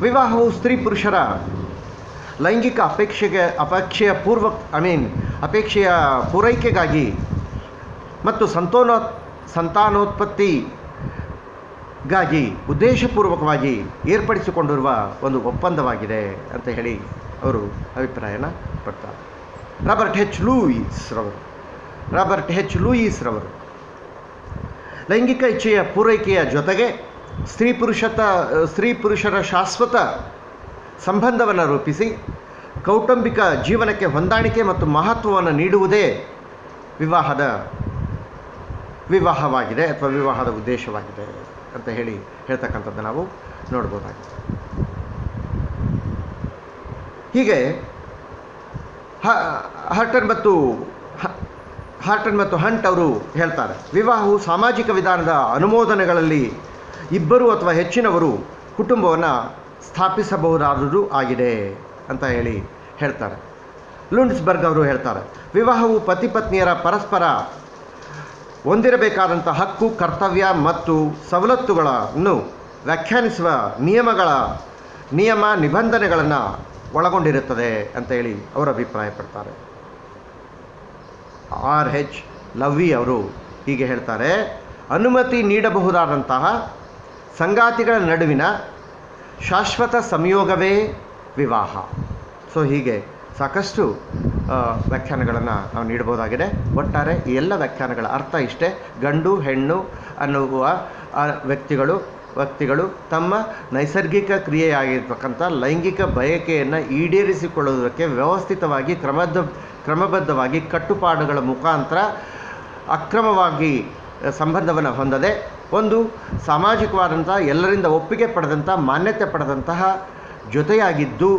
ವಿವಾಹವು ಸ್ತ್ರೀ ಪುರುಷರ ಲೈಂಗಿಕ ಅಪೇಕ್ಷೆಯ ಪೂರೈಕೆಗಾಗಿ ಮತ್ತು ಸಂತಾನೋತ್ಪತ್ತಿಗಾಗಿ ಉದ್ದೇಶಪೂರ್ವಕವಾಗಿ ಏರ್ಪಡಿಸಿಕೊಂಡಿರುವ ಒಂದು ಒಪ್ಪಂದವಾಗಿದೆ ಅಂತ ಹೇಳಿ ಅವರು ಅಭಿಪ್ರಾಯನ ಪಡ್ತಾರೆ. ರಾಬರ್ಟ್ ಹೆಚ್ ಲೂಯಿಸ್ ರವರು ಲೈಂಗಿಕ ಇಚ್ಛೆಯ ಪೂರೈಕೆಯ ಜೊತೆಗೆ ಸ್ತ್ರೀ ಪುರುಷರ ಶಾಶ್ವತ ಸಂಬಂಧವನ್ನು ರೂಪಿಸಿ ಕೌಟುಂಬಿಕ ಜೀವನಕ್ಕೆ ಹೊಂದಾಣಿಕೆ ಮತ್ತು ಮಹತ್ವವನ್ನು ನೀಡುವುದೇ ವಿವಾಹವಾಗಿದೆ ಅಥವಾ ವಿವಾಹದ ಉದ್ದೇಶವಾಗಿದೆ ಅಂತ ಹೇಳ್ತಕ್ಕಂಥದ್ದು ನಾವು ನೋಡ್ಬೋದಾಗಿದೆ. ಹೀಗೆ ಹಾರ್ಟನ್ ಮತ್ತು ಹಂಟ್ ಅವರು ಹೇಳ್ತಾರೆ, ವಿವಾಹವು ಸಾಮಾಜಿಕ ವಿಧಾನದ ಅನುಮೋದನೆಗಳಲ್ಲಿ ಇಬ್ಬರು ಅಥವಾ ಹೆಚ್ಚಿನವರು ಕುಟುಂಬವನ್ನು ಸ್ಥಾಪಿಸಬಹುದಾದುದು ಆಗಿದೆ ಅಂತ ಹೇಳ್ತಾರೆ. ಲುಂಡ್ಸ್ಬರ್ಗ್ ಅವರು ಹೇಳ್ತಾರೆ, ವಿವಾಹವು ಪತಿ ಪತ್ನಿಯರ ಪರಸ್ಪರ ಹೊಂದಿರಬೇಕಾದಂಥ ಹಕ್ಕು, ಕರ್ತವ್ಯ ಮತ್ತು ಸವಲತ್ತುಗಳನ್ನು ವ್ಯಾಖ್ಯಾನಿಸುವ ನಿಯಮ ನಿಬಂಧನೆಗಳನ್ನು ಒಳಗೊಂಡಿರುತ್ತದೆ ಅಂತ ಅವರು ಅಭಿಪ್ರಾಯಪಡ್ತಾರೆ. R.H. ಲವ್ವಿ ಅವರು ಹೀಗೆ ಹೇಳ್ತಾರೆ, ಅನುಮತಿ ನೀಡಬಹುದಾದಂತಹ ಸಂಗಾತಿಗಳ ನಡುವಿನ ಶಾಶ್ವತ ಸಂಯೋಗವೇ ವಿವಾಹ. ಸೊ ಹೀಗೆ ಸಾಕಷ್ಟು ವ್ಯಾಖ್ಯಾನಗಳನ್ನು ನಾವು ನೀಡಬಹುದಾಗಿದೆ. ಒಟ್ಟಾರೆ ಈ ಎಲ್ಲ ವ್ಯಾಖ್ಯಾನಗಳ ಅರ್ಥ ಇಷ್ಟೇ, ಗಂಡು ಹೆಣ್ಣು ಅನ್ನುವ ವ್ಯಕ್ತಿಗಳು ತಮ್ಮ ನೈಸರ್ಗಿಕ ಕ್ರಿಯೆಯಾಗಿರ್ತಕ್ಕಂಥ ಲೈಂಗಿಕ ಬಯಕೆಯನ್ನು ಈಡೇರಿಸಿಕೊಳ್ಳುವುದಕ್ಕೆ ವ್ಯವಸ್ಥಿತವಾಗಿ ಕ್ರಮಬದ್ಧವಾಗಿ ಕಟ್ಟುಪಾಡುಗಳ ಮುಖಾಂತರ ಅಕ್ರಮವಾಗಿ ಸಂಬಂಧವನ್ನು ಹೊಂದದೆ ಒಂದು ಸಾಮಾಜಿಕವಾದಂಥ ಎಲ್ಲರಿಂದ ಒಪ್ಪಿಗೆ ಪಡೆದಂಥ ಮಾನ್ಯತೆ ಪಡೆದಂತಹ ಜೊತೆಯಾಗಿದ್ದು,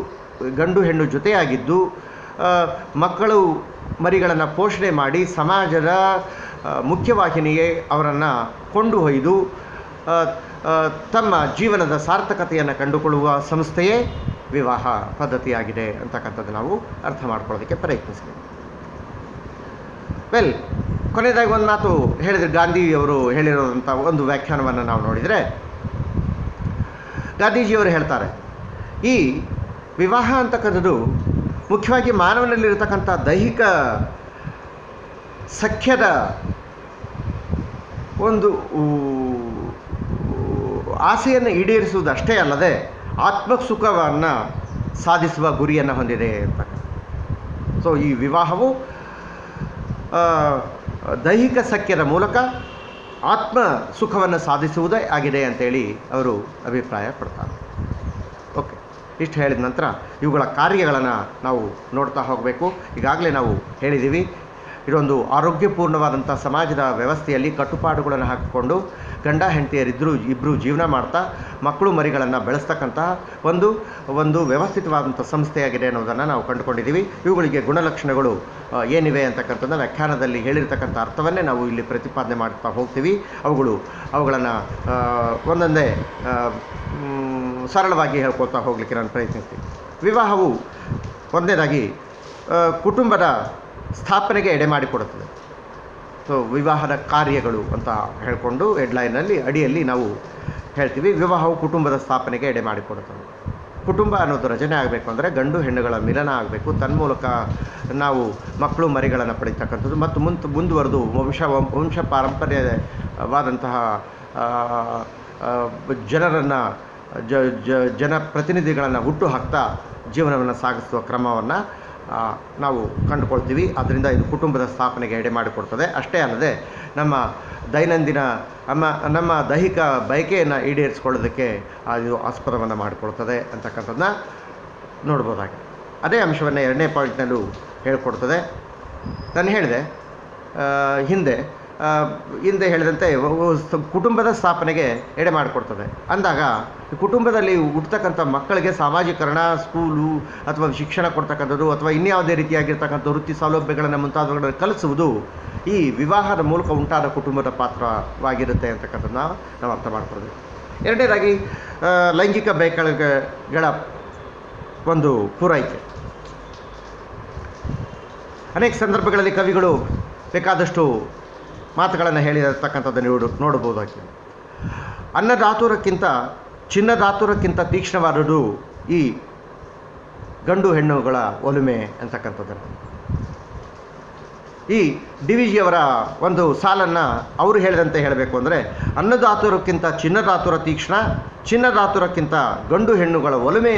ಗಂಡು ಹೆಣ್ಣು ಜೊತೆಯಾಗಿದ್ದು ಮಕ್ಕಳು ಮರಿಗಳನ್ನು ಪೋಷಣೆ ಮಾಡಿ ಸಮಾಜದ ಮುಖ್ಯವಾಹಿನಿಗೆ ಅವರನ್ನು ಕೊಂಡೊಯ್ದು ತಮ್ಮ ಜೀವನದ ಸಾರ್ಥಕತೆಯನ್ನು ಕಂಡುಕೊಳ್ಳುವ ಸಂಸ್ಥೆಯೇ ವಿವಾಹ ಪದ್ಧತಿಯಾಗಿದೆ ಅಂತಕ್ಕಂಥದ್ದು ನಾವು ಅರ್ಥ ಮಾಡ್ಕೊಳ್ಳೋದಕ್ಕೆ ಪ್ರಯತ್ನಿಸ್ತೀವಿ. ವೆಲ್, ಕೊನೆಯದಾಗಿ ಒಂದು ಮಾತು ಹೇಳಿದರೆ, ಗಾಂಧಿಯವರು ಹೇಳಿರೋದಂಥ ಒಂದು ವ್ಯಾಖ್ಯಾನವನ್ನು ನಾವು ನೋಡಿದರೆ, ಗಾಂಧೀಜಿಯವರು ಹೇಳ್ತಾರೆ, ಈ ವಿವಾಹ ಅಂತಕ್ಕಂಥದ್ದು ಮುಖ್ಯವಾಗಿ ಮಾನವನಲ್ಲಿರತಕ್ಕಂಥ ದೈಹಿಕ ಸಖ್ಯದ ಒಂದು ಆಸೆಯನ್ನು ಈಡೇರಿಸುವುದಷ್ಟೇ ಅಲ್ಲದೆ ಆತ್ಮಸುಖವನ್ನು ಸಾಧಿಸುವ ಗುರಿಯನ್ನು ಹೊಂದಿದೆ ಅಂತ. ಸೊ ಈ ವಿವಾಹವು ದೈಹಿಕ ಸಖ್ಯದ ಮೂಲಕ ಆತ್ಮ ಸುಖವನ್ನು ಸಾಧಿಸುವುದೇ ಆಗಿದೆ ಅಂತೇಳಿ ಅವರು ಅಭಿಪ್ರಾಯ ಪಡ್ತಾರೆ. ಓಕೆ, ಇಷ್ಟು ಹೇಳಿದ ನಂತರ ಇವುಗಳ ಕಾರ್ಯಗಳನ್ನು ನಾವು ನೋಡ್ತಾ ಹೋಗಬೇಕು. ಈಗಾಗಲೇ ನಾವು ಹೇಳಿದ್ದೀವಿ, ಇದೊಂದು ಆರೋಗ್ಯಪೂರ್ಣವಾದಂಥ ಸಮಾಜದ ವ್ಯವಸ್ಥೆಯಲ್ಲಿ ಕಟ್ಟುಪಾಡುಗಳನ್ನು ಹಾಕಿಕೊಂಡು ಗಂಡ ಇಬ್ಬರು ಜೀವನ ಮಾಡ್ತಾ ಮಕ್ಕಳು ಮರಿಗಳನ್ನು ಬೆಳೆಸ್ತಕ್ಕಂತಹ ಒಂದು ವ್ಯವಸ್ಥಿತವಾದಂಥ ಸಂಸ್ಥೆಯಾಗಿದೆ ಅನ್ನೋದನ್ನು ನಾವು ಕಂಡುಕೊಂಡಿದ್ದೀವಿ. ಇವುಗಳಿಗೆ ಗುಣಲಕ್ಷಣಗಳು ಏನಿವೆ ಅಂತಕ್ಕಂಥದ್ದು ವ್ಯಾಖ್ಯಾನದಲ್ಲಿ ಹೇಳಿರ್ತಕ್ಕಂಥ ಅರ್ಥವನ್ನೇ ನಾವು ಇಲ್ಲಿ ಪ್ರತಿಪಾದನೆ ಮಾಡ್ತಾ ಹೋಗ್ತೀವಿ. ಅವುಗಳನ್ನು ಒಂದೊಂದೇ ಸರಳವಾಗಿ ಹೇಳ್ಕೊಳ್ತಾ ಹೋಗಲಿಕ್ಕೆ ನಾನು ಪ್ರಯತ್ನಿಸ್ತೀನಿ. ವಿವಾಹವು ಒಂದನೇದಾಗಿ ಕುಟುಂಬದ ಸ್ಥಾಪನೆಗೆ ಎಡೆ ಮಾಡಿಕೊಡುತ್ತದೆ. ಸೊ ವಿವಾಹದ ಕಾರ್ಯಗಳು ಅಂತ ಹೇಳಿಕೊಂಡು ಹೆಡ್ಲೈನಲ್ಲಿ ಅಡಿಯಲ್ಲಿ ನಾವು ಹೇಳ್ತೀವಿ, ವಿವಾಹವು ಕುಟುಂಬದ ಸ್ಥಾಪನೆಗೆ ಎಡೆ ಮಾಡಿಕೊಡುತ್ತದೆ. ಕುಟುಂಬ ಅನ್ನೋದು ರಚನೆ ಆಗಬೇಕು ಅಂದರೆ ಗಂಡು ಹೆಣ್ಣುಗಳ ಮಿಲನ ಆಗಬೇಕು. ತನ್ಮೂಲಕ ನಾವು ಮಕ್ಕಳು ಮರಿಗಳನ್ನು ಪಡೀತಕ್ಕಂಥದ್ದು ಮತ್ತು ಮುಂದುವರೆದು ವಂಶ ಪಾರಂಪರ್ಯವಾದಂತಹ ಜನರನ್ನು ಜನಪ್ರತಿನಿಧಿಗಳನ್ನು ಹುಟ್ಟು ಹಾಕ್ತಾ ಜೀವನವನ್ನು ಸಾಗಿಸುವ ಕ್ರಮವನ್ನು ನಾವು ಕಂಡುಕೊಳ್ತೀವಿ. ಆದ್ದರಿಂದ ಇದು ಕುಟುಂಬದ ಸ್ಥಾಪನೆಗೆ ಎಡೆ ಮಾಡಿಕೊಡ್ತದೆ. ಅಷ್ಟೇ ಅಲ್ಲದೆ ನಮ್ಮ ದೈನಂದಿನ ನಮ್ಮ ದೈಹಿಕ ಬಯಕೆಯನ್ನು ಈಡೇರಿಸಿಕೊಳ್ಳೋದಕ್ಕೆ ಅದು ಆಸ್ಪದವನ್ನು ಮಾಡಿಕೊಡ್ತದೆ ಅಂತಕ್ಕಂಥದ್ದನ್ನ ನೋಡ್ಬೋದಾಗಿದೆ. ಅದೇ ಅಂಶವನ್ನು ಎರಡನೇ ಪಾಯಿಂಟ್ನಲ್ಲೂ ಹೇಳಿಕೊಡ್ತದೆ. ನಾನು ಹೇಳಿದೆ ಹಿಂದೆ ಹೇಳಿದಂತೆ ಕುಟುಂಬದ ಸ್ಥಾಪನೆಗೆ ಎಡೆ ಮಾಡಿಕೊಡ್ತದೆ ಅಂದಾಗ ಕುಟುಂಬದಲ್ಲಿ ಹುಟ್ಟತಕ್ಕಂಥ ಮಕ್ಕಳಿಗೆ ಸಾಮಾಜೀಕರಣ, ಸ್ಕೂಲು ಅಥವಾ ಶಿಕ್ಷಣ ಕೊಡ್ತಕ್ಕಂಥದ್ದು ಅಥವಾ ಇನ್ಯಾವುದೇ ರೀತಿಯಾಗಿರ್ತಕ್ಕಂಥ ವೃತ್ತಿ ಸೌಲಭ್ಯಗಳನ್ನು ಮುಂತಾದವುಗಳನ್ನು ಕಲಿಸುವುದು ಈ ವಿವಾಹದ ಮೂಲಕ ಉಂಟಾದ ಕುಟುಂಬದ ಪಾತ್ರವಾಗಿರುತ್ತೆ ಅಂತಕ್ಕಂಥದ್ದನ್ನ ನಾವು ಅರ್ಥ ಮಾಡ್ಕೊಳ್ತೀವಿ. ಎರಡನೇದಾಗಿ ಲೈಂಗಿಕ ಬಯಕೆಗಳ ಒಂದು ಪೂರೈಕೆ. ಅನೇಕ ಸಂದರ್ಭಗಳಲ್ಲಿ ಕವಿಗಳು ಬೇಕಾದಷ್ಟು ಮಾತುಗಳನ್ನು ಹೇಳಿರತಕ್ಕಂಥದ್ದನ್ನು ನೋಡಬಹುದಾಗಿದೆ. ಅನ್ನದಾತುರಕ್ಕಿಂತ ಚಿನ್ನದಾತುರಕ್ಕಿಂತ ತೀಕ್ಷ್ಣವಾದುದು ಈ ಗಂಡು ಹೆಣ್ಣುಗಳ ಒಲುಮೆ ಅಂತಕ್ಕಂಥದ್ದನ್ನು. ಈ ಡಿವಿಜಿಯವರ ಒಂದು ಸಾಲನ್ನು ಅವರು ಹೇಳಿದಂತೆ ಹೇಳಬೇಕು ಅಂದರೆ, ಅನ್ನದಾತುರಕ್ಕಿಂತ ಚಿನ್ನದಾತುರ ತೀಕ್ಷ್ಣ, ಚಿನ್ನದಾತುರಕ್ಕಿಂತ ಗಂಡು ಹೆಣ್ಣುಗಳ ಒಲುಮೆ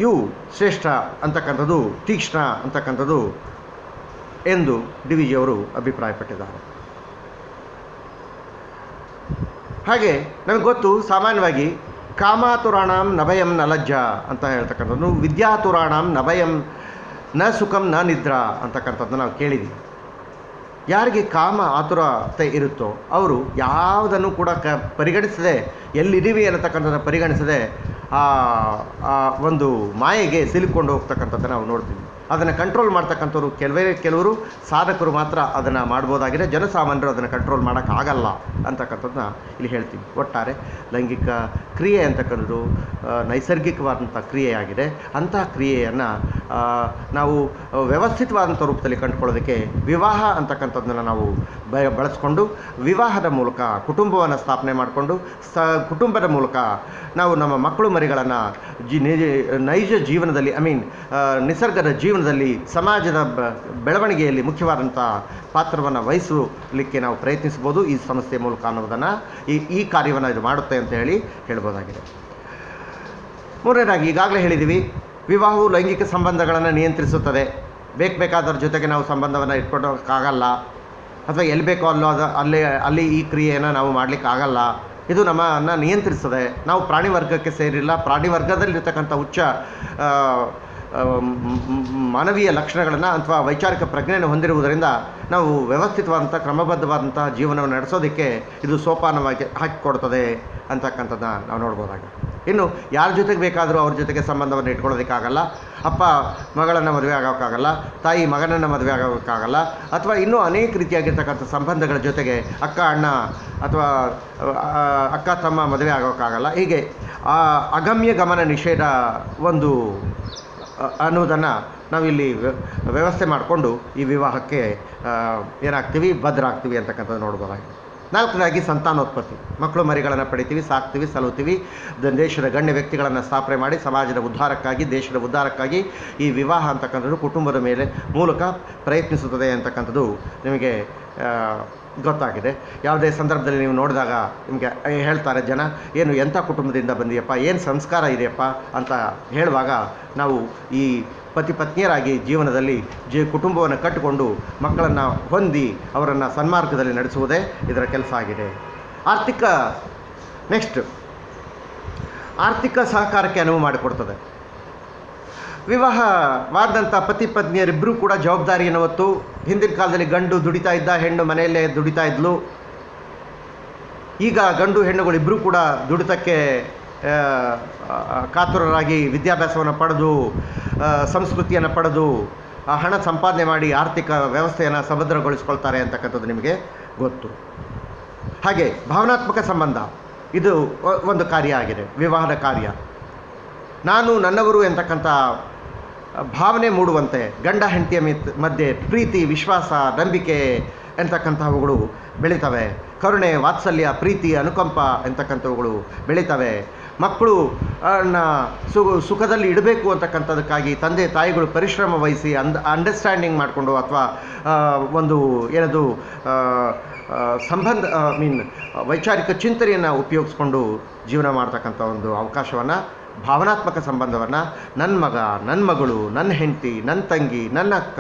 ಇವು ಶ್ರೇಷ್ಠ ಅಂತಕ್ಕಂಥದ್ದು, ತೀಕ್ಷ್ಣ ಅಂತಕ್ಕಂಥದ್ದು ಎಂದು ಡಿವಿಜಿಯವರು ಅಭಿಪ್ರಾಯಪಟ್ಟಿದ್ದಾರೆ. ಹಾಗೆ ನಮಗೆ ಗೊತ್ತು, ಸಾಮಾನ್ಯವಾಗಿ ಕಾಮಾತುರಾಣಂ ನಭಯಂ ನ ಲಜ್ಜ ಅಂತ ಹೇಳ್ತಕ್ಕಂಥದ್ದು, ವಿದ್ಯಾತುರಾಣಂ ನಭಯಂ ನ ಸುಖಂ ನ ನಿದ್ರಾ ಅಂತಕ್ಕಂಥದ್ದನ್ನು ನಾವು ಕೇಳಿದ್ದೀವಿ. ಯಾರಿಗೆ ಕಾಮ ಆತುರತೆ ಇರುತ್ತೋ ಅವರು ಯಾವುದನ್ನು ಕೂಡ ಪರಿಗಣಿಸದೆ, ಎಲ್ಲಿದ್ದೀವಿ ಅನ್ನತಕ್ಕಂಥದ್ದನ್ನು ಪರಿಗಣಿಸದೆ ಆ ಒಂದು ಮಾಯೆಗೆ ಸಿಲುಕೊಂಡು ಹೋಗ್ತಕ್ಕಂಥದ್ದನ್ನು ನಾವು ನೋಡ್ತೀವಿ. ಅದನ್ನು ಕಂಟ್ರೋಲ್ ಮಾಡ್ತಕ್ಕಂಥವ್ರು ಕೆಲವರು ಸಾಧಕರು ಮಾತ್ರ ಅದನ್ನು ಮಾಡ್ಬೋದಾಗಿದೆ. ಜನಸಾಮಾನ್ಯರು ಅದನ್ನು ಕಂಟ್ರೋಲ್ ಮಾಡೋಕ್ಕಾಗಲ್ಲ ಅಂತಕ್ಕಂಥದ್ದನ್ನ ಇಲ್ಲಿ ಹೇಳ್ತೀವಿ. ಒಟ್ಟಾರೆ ಲೈಂಗಿಕ ಕ್ರಿಯೆ ಅಂತಕ್ಕಂಥದ್ದು ನೈಸರ್ಗಿಕವಾದಂಥ ಕ್ರಿಯೆಯಾಗಿದೆ. ಅಂತಹ ಕ್ರಿಯೆಯನ್ನು ನಾವು ವ್ಯವಸ್ಥಿತವಾದಂಥ ರೂಪದಲ್ಲಿ ಕಂಡುಕೊಳ್ಳೋದಕ್ಕೆ ವಿವಾಹ ಅಂತಕ್ಕಂಥದ್ದನ್ನು ನಾವು ಬಳಸ್ಕೊಂಡು ವಿವಾಹದ ಮೂಲಕ ಕುಟುಂಬವನ್ನು ಸ್ಥಾಪನೆ ಮಾಡಿಕೊಂಡು ಕುಟುಂಬದ ಮೂಲಕ ನಾವು ನಮ್ಮ ಮಕ್ಕಳು ಮರಿಗಳನ್ನು ನೈಜ ಜೀವನದಲ್ಲಿ ನಿಸರ್ಗದ ಜೀವನದಲ್ಲಿ ಸಮಾಜದ ಬೆಳವಣಿಗೆಯಲ್ಲಿ ಮುಖ್ಯವಾದಂಥ ಪಾತ್ರವನ್ನು ವಹಿಸಲಿಕ್ಕೆ ನಾವು ಪ್ರಯತ್ನಿಸ್ಬೋದು ಈ ಸಂಸ್ಥೆಯ ಮೂಲಕ ಅನ್ನೋದನ್ನು ಈ ಕಾರ್ಯವನ್ನು ಇದು ಮಾಡುತ್ತೆ ಅಂತ ಹೇಳ್ಬೋದಾಗಿದೆ. ಮೂರನೇದಾಗಿ ಈಗಾಗಲೇ ಹೇಳಿದ್ದೀವಿ, ವಿವಾಹವು ಲೈಂಗಿಕ ಸಂಬಂಧಗಳನ್ನು ನಿಯಂತ್ರಿಸುತ್ತದೆ. ಬೇಕಾದವ್ರ ಜೊತೆಗೆ ನಾವು ಸಂಬಂಧವನ್ನು ಇಟ್ಕೊಳ್ಳೋಕ್ಕಾಗಲ್ಲ, ಅಥವಾ ಎಲ್ಲಿ ಬೇಕೋ ಅಲ್ಲಿ ಈ ಕ್ರಿಯೆಯನ್ನು ನಾವು ಮಾಡಲಿಕ್ಕಾಗಲ್ಲ. ಇದು ನಮ್ಮನ್ನು ನಿಯಂತ್ರಿಸ್ತದೆ. ನಾವು ಪ್ರಾಣಿ ವರ್ಗಕ್ಕೆ ಸೇರಿಲ್ಲ. ಪ್ರಾಣಿ ವರ್ಗದಲ್ಲಿರ್ತಕ್ಕಂಥ ಉಚ್ಚ ಮಾನವೀಯ ಲಕ್ಷಣಗಳನ್ನು ಅಥವಾ ವೈಚಾರಿಕ ಪ್ರಜ್ಞೆಯನ್ನು ಹೊಂದಿರುವುದರಿಂದ ನಾವು ವ್ಯವಸ್ಥಿತವಾದಂಥ ಕ್ರಮಬದ್ಧವಾದಂಥ ಜೀವನವನ್ನು ನಡೆಸೋದಕ್ಕೆ ಇದು ಸೋಪಾನವಾಗಿ ಹಾಕಿಕೊಡ್ತದೆ ಅಂತಕ್ಕಂಥದ್ದನ್ನ ನಾವು ನೋಡ್ಬೋದಾಗಿದೆ. ಇನ್ನು ಯಾರ ಜೊತೆಗೆ ಬೇಕಾದರೂ ಅವ್ರ ಜೊತೆಗೆ ಸಂಬಂಧವನ್ನು ಇಟ್ಕೊಳ್ಳೋದಕ್ಕಾಗಲ್ಲ. ಅಪ್ಪ ಮಗಳನ್ನು ಮದುವೆ ಆಗೋಕ್ಕಾಗಲ್ಲ, ತಾಯಿ ಮಗನನ್ನು ಮದುವೆ ಆಗೋಕ್ಕಾಗಲ್ಲ, ಅಥವಾ ಇನ್ನೂ ಅನೇಕ ರೀತಿಯಾಗಿರ್ತಕ್ಕಂಥ ಸಂಬಂಧಗಳ ಜೊತೆಗೆ ಅಕ್ಕ ಅಣ್ಣ ಅಥವಾ ಅಕ್ಕ ತಮ್ಮ ಮದುವೆ ಆಗೋಕ್ಕಾಗಲ್ಲ. ಹೀಗೆ ಅಗಮ್ಯ ಗಮನ ನಿಷೇಧ ಒಂದು ಅನ್ನೋದನ್ನು ನಾವಿಲ್ಲಿ ವ್ಯವಸ್ಥೆ ಮಾಡಿಕೊಂಡು ಈ ವಿವಾಹಕ್ಕೆ ಏನಾಗ್ತೀವಿ, ಬದ್ಧರಾಗ್ತೀವಿ ಅಂತಕ್ಕಂಥದ್ದು ನೋಡ್ಬೋದಾಗಿದೆ. ನಾಲ್ಕನೇದಾಗಿ ಸಂತಾನೋತ್ಪತ್ತಿ. ಮಕ್ಕಳು ಮರಿಗಳನ್ನು ಪಡಿತೀವಿ, ಸಾಕ್ತೀವಿ, ಸಲುತ್ತೀವಿ. ದೇಶದ ಗಣ್ಯ ವ್ಯಕ್ತಿಗಳನ್ನು ಸ್ಥಾಪನೆ ಮಾಡಿ ಸಮಾಜದ ಉದ್ಧಾರಕ್ಕಾಗಿ, ದೇಶದ ಉದ್ಧಾರಕ್ಕಾಗಿ ಈ ವಿವಾಹ ಅಂತಕ್ಕಂಥದ್ದು ಕುಟುಂಬದ ಮೂಲಕ ಪ್ರಯತ್ನಿಸುತ್ತದೆ ಅಂತಕ್ಕಂಥದ್ದು ನಿಮಗೆ ಗೊತ್ತಾಗಿದೆ. ಯಾವುದೇ ಸಂದರ್ಭದಲ್ಲಿ ನೀವು ನೋಡಿದಾಗ ನಿಮಗೆ ಹೇಳ್ತಾರೆ ಜನ, ಏನು ಎಂಥ ಕುಟುಂಬದಿಂದ ಬಂದಿಯಪ್ಪ, ಏನು ಸಂಸ್ಕಾರ ಇದೆಯಪ್ಪ ಅಂತ ಹೇಳುವಾಗ ನಾವು ಈ ಪತಿ ಪತ್ನಿಯರಾಗಿ ಜೀವನದಲ್ಲಿ ಕುಟುಂಬವನ್ನು ಕಟ್ಟಿಕೊಂಡು ಮಕ್ಕಳನ್ನು ಹೊಂದಿ ಅವರನ್ನು ಸನ್ಮಾರ್ಗದಲ್ಲಿ ನಡೆಸುವುದೇ ಇದರ ಕೆಲಸ ಆಗಿದೆ. ಆರ್ಥಿಕ ಸಹಕಾರಕ್ಕೆ ಅನುವು ಮಾಡಿಕೊಡ್ತದೆ. ವಿವಾಹವಾದಂಥ ಪತಿ ಪತ್ನಿಯರಿಬ್ಬರೂ ಕೂಡ ಜವಾಬ್ದಾರಿಯನ್ನು ಹೊತ್ತು, ಹಿಂದಿನ ಕಾಲದಲ್ಲಿ ಗಂಡು ದುಡಿತಾ ಇದ್ದ, ಹೆಣ್ಣು ಮನೆಯಲ್ಲೇ ದುಡಿತಾ ಇದ್ಲು. ಈಗ ಗಂಡು ಹೆಣ್ಣುಗಳಿಬ್ಬರೂ ಕೂಡ ದುಡಿತಕ್ಕೆ ಕಾತುರರಾಗಿ ವಿದ್ಯಾಭ್ಯಾಸವನ್ನು ಪಡೆದು, ಸಂಸ್ಕೃತಿಯನ್ನು ಪಡೆದು, ಹಣ ಸಂಪಾದನೆ ಮಾಡಿ ಆರ್ಥಿಕ ವ್ಯವಸ್ಥೆಯನ್ನು ಸಭದ್ರಗೊಳಿಸ್ಕೊಳ್ತಾರೆ ಅಂತಕ್ಕಂಥದ್ದು ನಿಮಗೆ ಗೊತ್ತು. ಹಾಗೆ ಭಾವನಾತ್ಮಕ ಸಂಬಂಧ ಇದು ಒಂದು ಕಾರ್ಯ ಆಗಿದೆ, ವಿವಾಹದ ಕಾರ್ಯ. ನಾನು ನನ್ನವರು ಎಂತಕ್ಕಂಥ ಭಾವನೆ ಮೂಡುವಂತೆ ಗಂಡ ಹೆಂಡತಿಯ ಮಧ್ಯೆ ಪ್ರೀತಿ, ವಿಶ್ವಾಸ, ನಂಬಿಕೆ ಎಂತಕ್ಕಂಥವುಗಳು ಬೆಳೀತವೆ. ಕರುಣೆ, ವಾತ್ಸಲ್ಯ, ಪ್ರೀತಿ, ಅನುಕಂಪ ಎಂತಕ್ಕಂಥವುಗಳು ಬೆಳೀತವೆ. ಮಕ್ಕಳು ಸುಖದಲ್ಲಿ ಇಡಬೇಕು ಅಂತಕ್ಕಂಥದ್ದಕ್ಕಾಗಿ ತಂದೆ ತಾಯಿಗಳು ಪರಿಶ್ರಮ ವಹಿಸಿ ಅಂಡರ್ಸ್ಟ್ಯಾಂಡಿಂಗ್ ಮಾಡಿಕೊಂಡು ಅಥವಾ ಒಂದು ಏನದು ವೈಚಾರಿಕ ಚಿಂತನೆಯನ್ನು ಉಪಯೋಗಿಸ್ಕೊಂಡು ಜೀವನ ಮಾಡ್ತಕ್ಕಂಥ ಒಂದು ಅವಕಾಶವನ್ನು, ಭಾವನಾತ್ಮಕ ಸಂಬಂಧವನ್ನು ನನ್ನ ಮಗ, ನನ್ನ ಮಗಳು, ನನ್ನ ಹೆಂಡತಿ, ನನ್ನ ತಂಗಿ, ನನ್ನ ಅಕ್ಕ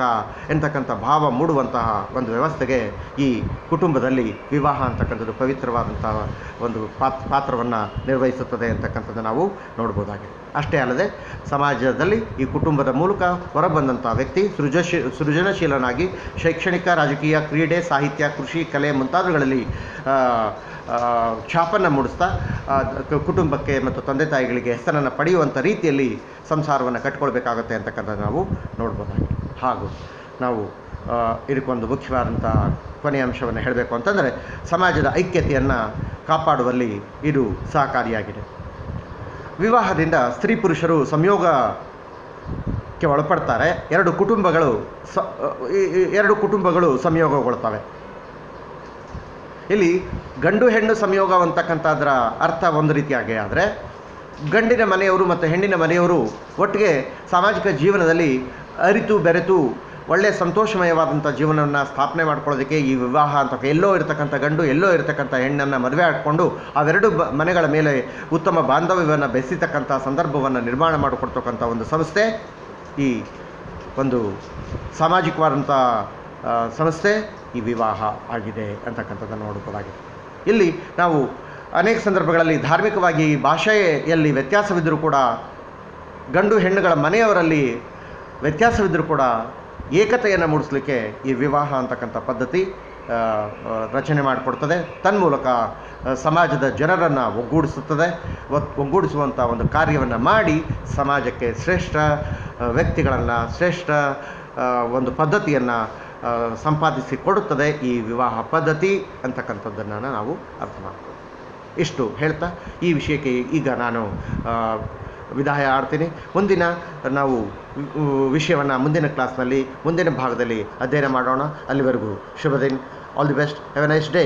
ಎಂತಕ್ಕಂಥ ಭಾವ ಮೂಡುವಂತಹ ಒಂದು ವ್ಯವಸ್ಥೆಗೆ ಈ ಕುಟುಂಬದಲ್ಲಿ ವಿವಾಹ ಅಂತಕ್ಕಂಥದ್ದು ಪವಿತ್ರವಾದಂತಹ ಒಂದು ಪಾತ್ರವನ್ನು ನಿರ್ವಹಿಸುತ್ತದೆ ಅಂತಕ್ಕಂಥದ್ದು ನಾವು ನೋಡ್ಬೋದಾಗಿದೆ. ಅಷ್ಟೇ ಅಲ್ಲದೆ ಸಮಾಜದಲ್ಲಿ ಈ ಕುಟುಂಬದ ಮೂಲಕ ಹೊರಬಂದಂಥ ವ್ಯಕ್ತಿ ಸೃಜನಶೀಲನಾಗಿ ಶೈಕ್ಷಣಿಕ, ರಾಜಕೀಯ, ಕ್ರೀಡೆ, ಸಾಹಿತ್ಯ, ಕೃಷಿ, ಕಲೆ ಮುಂತಾದವುಗಳಲ್ಲಿ ಛಾಪನ್ನು ಮೂಡಿಸ್ತಾ ಕುಟುಂಬಕ್ಕೆ ಮತ್ತು ತಂದೆ ತಾಯಿಗಳಿಗೆ ಹೆಸರನ್ನು ಪಡೆಯುವಂಥ ರೀತಿಯಲ್ಲಿ ಸಂಸಾರವನ್ನು ಕಟ್ಕೊಳ್ಬೇಕಾಗುತ್ತೆ ಅಂತಕ್ಕಂಥದ್ದು ನಾವು ನೋಡ್ಬೋದಾಗಿದೆ. ಹಾಗೂ ನಾವು ಇದಕ್ಕೊಂದು ಮುಖ್ಯವಾದಂಥ ಕೊನೆಯ ಅಂಶವನ್ನು ಹೇಳಬೇಕು ಅಂತಂದರೆ, ಸಮಾಜದ ಐಕ್ಯತೆಯನ್ನು ಕಾಪಾಡುವಲ್ಲಿ ಇದು ಸಹಕಾರಿಯಾಗಿದೆ. ವಿವಾಹದಿಂದ ಸ್ತ್ರೀ ಪುರುಷರು ಸಂಯೋಗಕ್ಕೆ ಒಳಪಡ್ತಾರೆ. ಎರಡು ಕುಟುಂಬಗಳು ಸಂಯೋಗಗೊಳ್ತವೆ. ಇಲ್ಲಿ ಗಂಡು ಹೆಣ್ಣು ಸಂಯೋಗ ಅಂತಕ್ಕಂಥದ್ರ ಅರ್ಥ ಒಂದು ರೀತಿಯಾಗಿ ಆದರೆ, ಗಂಡಿನ ಮನೆಯವರು ಮತ್ತು ಹೆಣ್ಣಿನ ಮನೆಯವರು ಒಟ್ಟಿಗೆ ಸಾಮಾಜಿಕ ಜೀವನದಲ್ಲಿ ಅರಿತು ಬೆರೆತು ಒಳ್ಳೆಯ ಸಂತೋಷಮಯವಾದಂಥ ಜೀವನವನ್ನು ಸ್ಥಾಪನೆ ಮಾಡ್ಕೊಳ್ಳೋದಕ್ಕೆ ಈ ವಿವಾಹ ಅಂತ, ಎಲ್ಲೋ ಇರತಕ್ಕಂಥ ಗಂಡು ಎಲ್ಲೋ ಇರತಕ್ಕಂಥ ಹೆಣ್ಣನ್ನು ಮದುವೆ ಹಾಕ್ಕೊಂಡು ಅವೆರಡು ಮನೆಗಳ ಮೇಲೆ ಉತ್ತಮ ಬಾಂಧವ್ಯವನ್ನು ಬೆಸೆಸತಕ್ಕಂಥ ಸಂದರ್ಭವನ್ನು ನಿರ್ಮಾಣ ಮಾಡಿಕೊಡ್ತಕ್ಕಂಥ ಒಂದು ಸಂಸ್ಥೆ ಈ ಒಂದು ಸಾಮಾಜಿಕವಾದಂಥ ಸಂಸ್ಥೆ ಈ ವಿವಾಹ ಆಗಿದೆ ಅಂತಕ್ಕಂಥದ್ದನ್ನು ನೋಡಬಹುದಾಗಿದೆ. ಇಲ್ಲಿ ನಾವು ಅನೇಕ ಸಂದರ್ಭಗಳಲ್ಲಿ ಧಾರ್ಮಿಕವಾಗಿ ಭಾಷೆಯಲ್ಲಿ ವ್ಯತ್ಯಾಸವಿದ್ದರೂ ಕೂಡ, ಗಂಡು ಹೆಣ್ಣುಗಳ ಮನೆಯವರಲ್ಲಿ ವ್ಯತ್ಯಾಸವಿದ್ದರೂ ಕೂಡ ಏಕತೆಯನ್ನು ಮೂಡಿಸಲಿಕ್ಕೆ ಈ ವಿವಾಹ ಅಂತಕ್ಕಂಥ ಪದ್ಧತಿ ರಚನೆ ಮಾಡಿಕೊಡ್ತದೆ. ತನ್ಮೂಲಕ ಸಮಾಜದ ಜನರನ್ನು ಒಗ್ಗೂಡಿಸುವಂಥ ಒಂದು ಕಾರ್ಯವನ್ನು ಮಾಡಿ ಸಮಾಜಕ್ಕೆ ಶ್ರೇಷ್ಠ ವ್ಯಕ್ತಿಗಳನ್ನು, ಶ್ರೇಷ್ಠ ಒಂದು ಪದ್ಧತಿಯನ್ನು ಸಂಪಾದಿಸಿ ಕೊಡುತ್ತದೆ ಈ ವಿವಾಹ ಪದ್ಧತಿ ಅಂತಕ್ಕಂಥದ್ದನ್ನು ನಾವು ಅರ್ಥ ಮಾಡ್ತೀವಿ. ಇಷ್ಟು ಹೇಳ್ತಾ ಈ ವಿಷಯಕ್ಕೆ ಈಗ ನಾನು ವಿದಾಯ ಆಡ್ತೀನಿ. ಮುಂದಿನ ನಾವು ವಿಷಯವನ್ನು ಮುಂದಿನ ಕ್ಲಾಸ್ನಲ್ಲಿ ಮುಂದಿನ ಭಾಗದಲ್ಲಿ ಅಧ್ಯಯನ ಮಾಡೋಣ. ಅಲ್ಲಿವರೆಗೂ ಶುಭ ದಿನ. All the best. Have A nice day.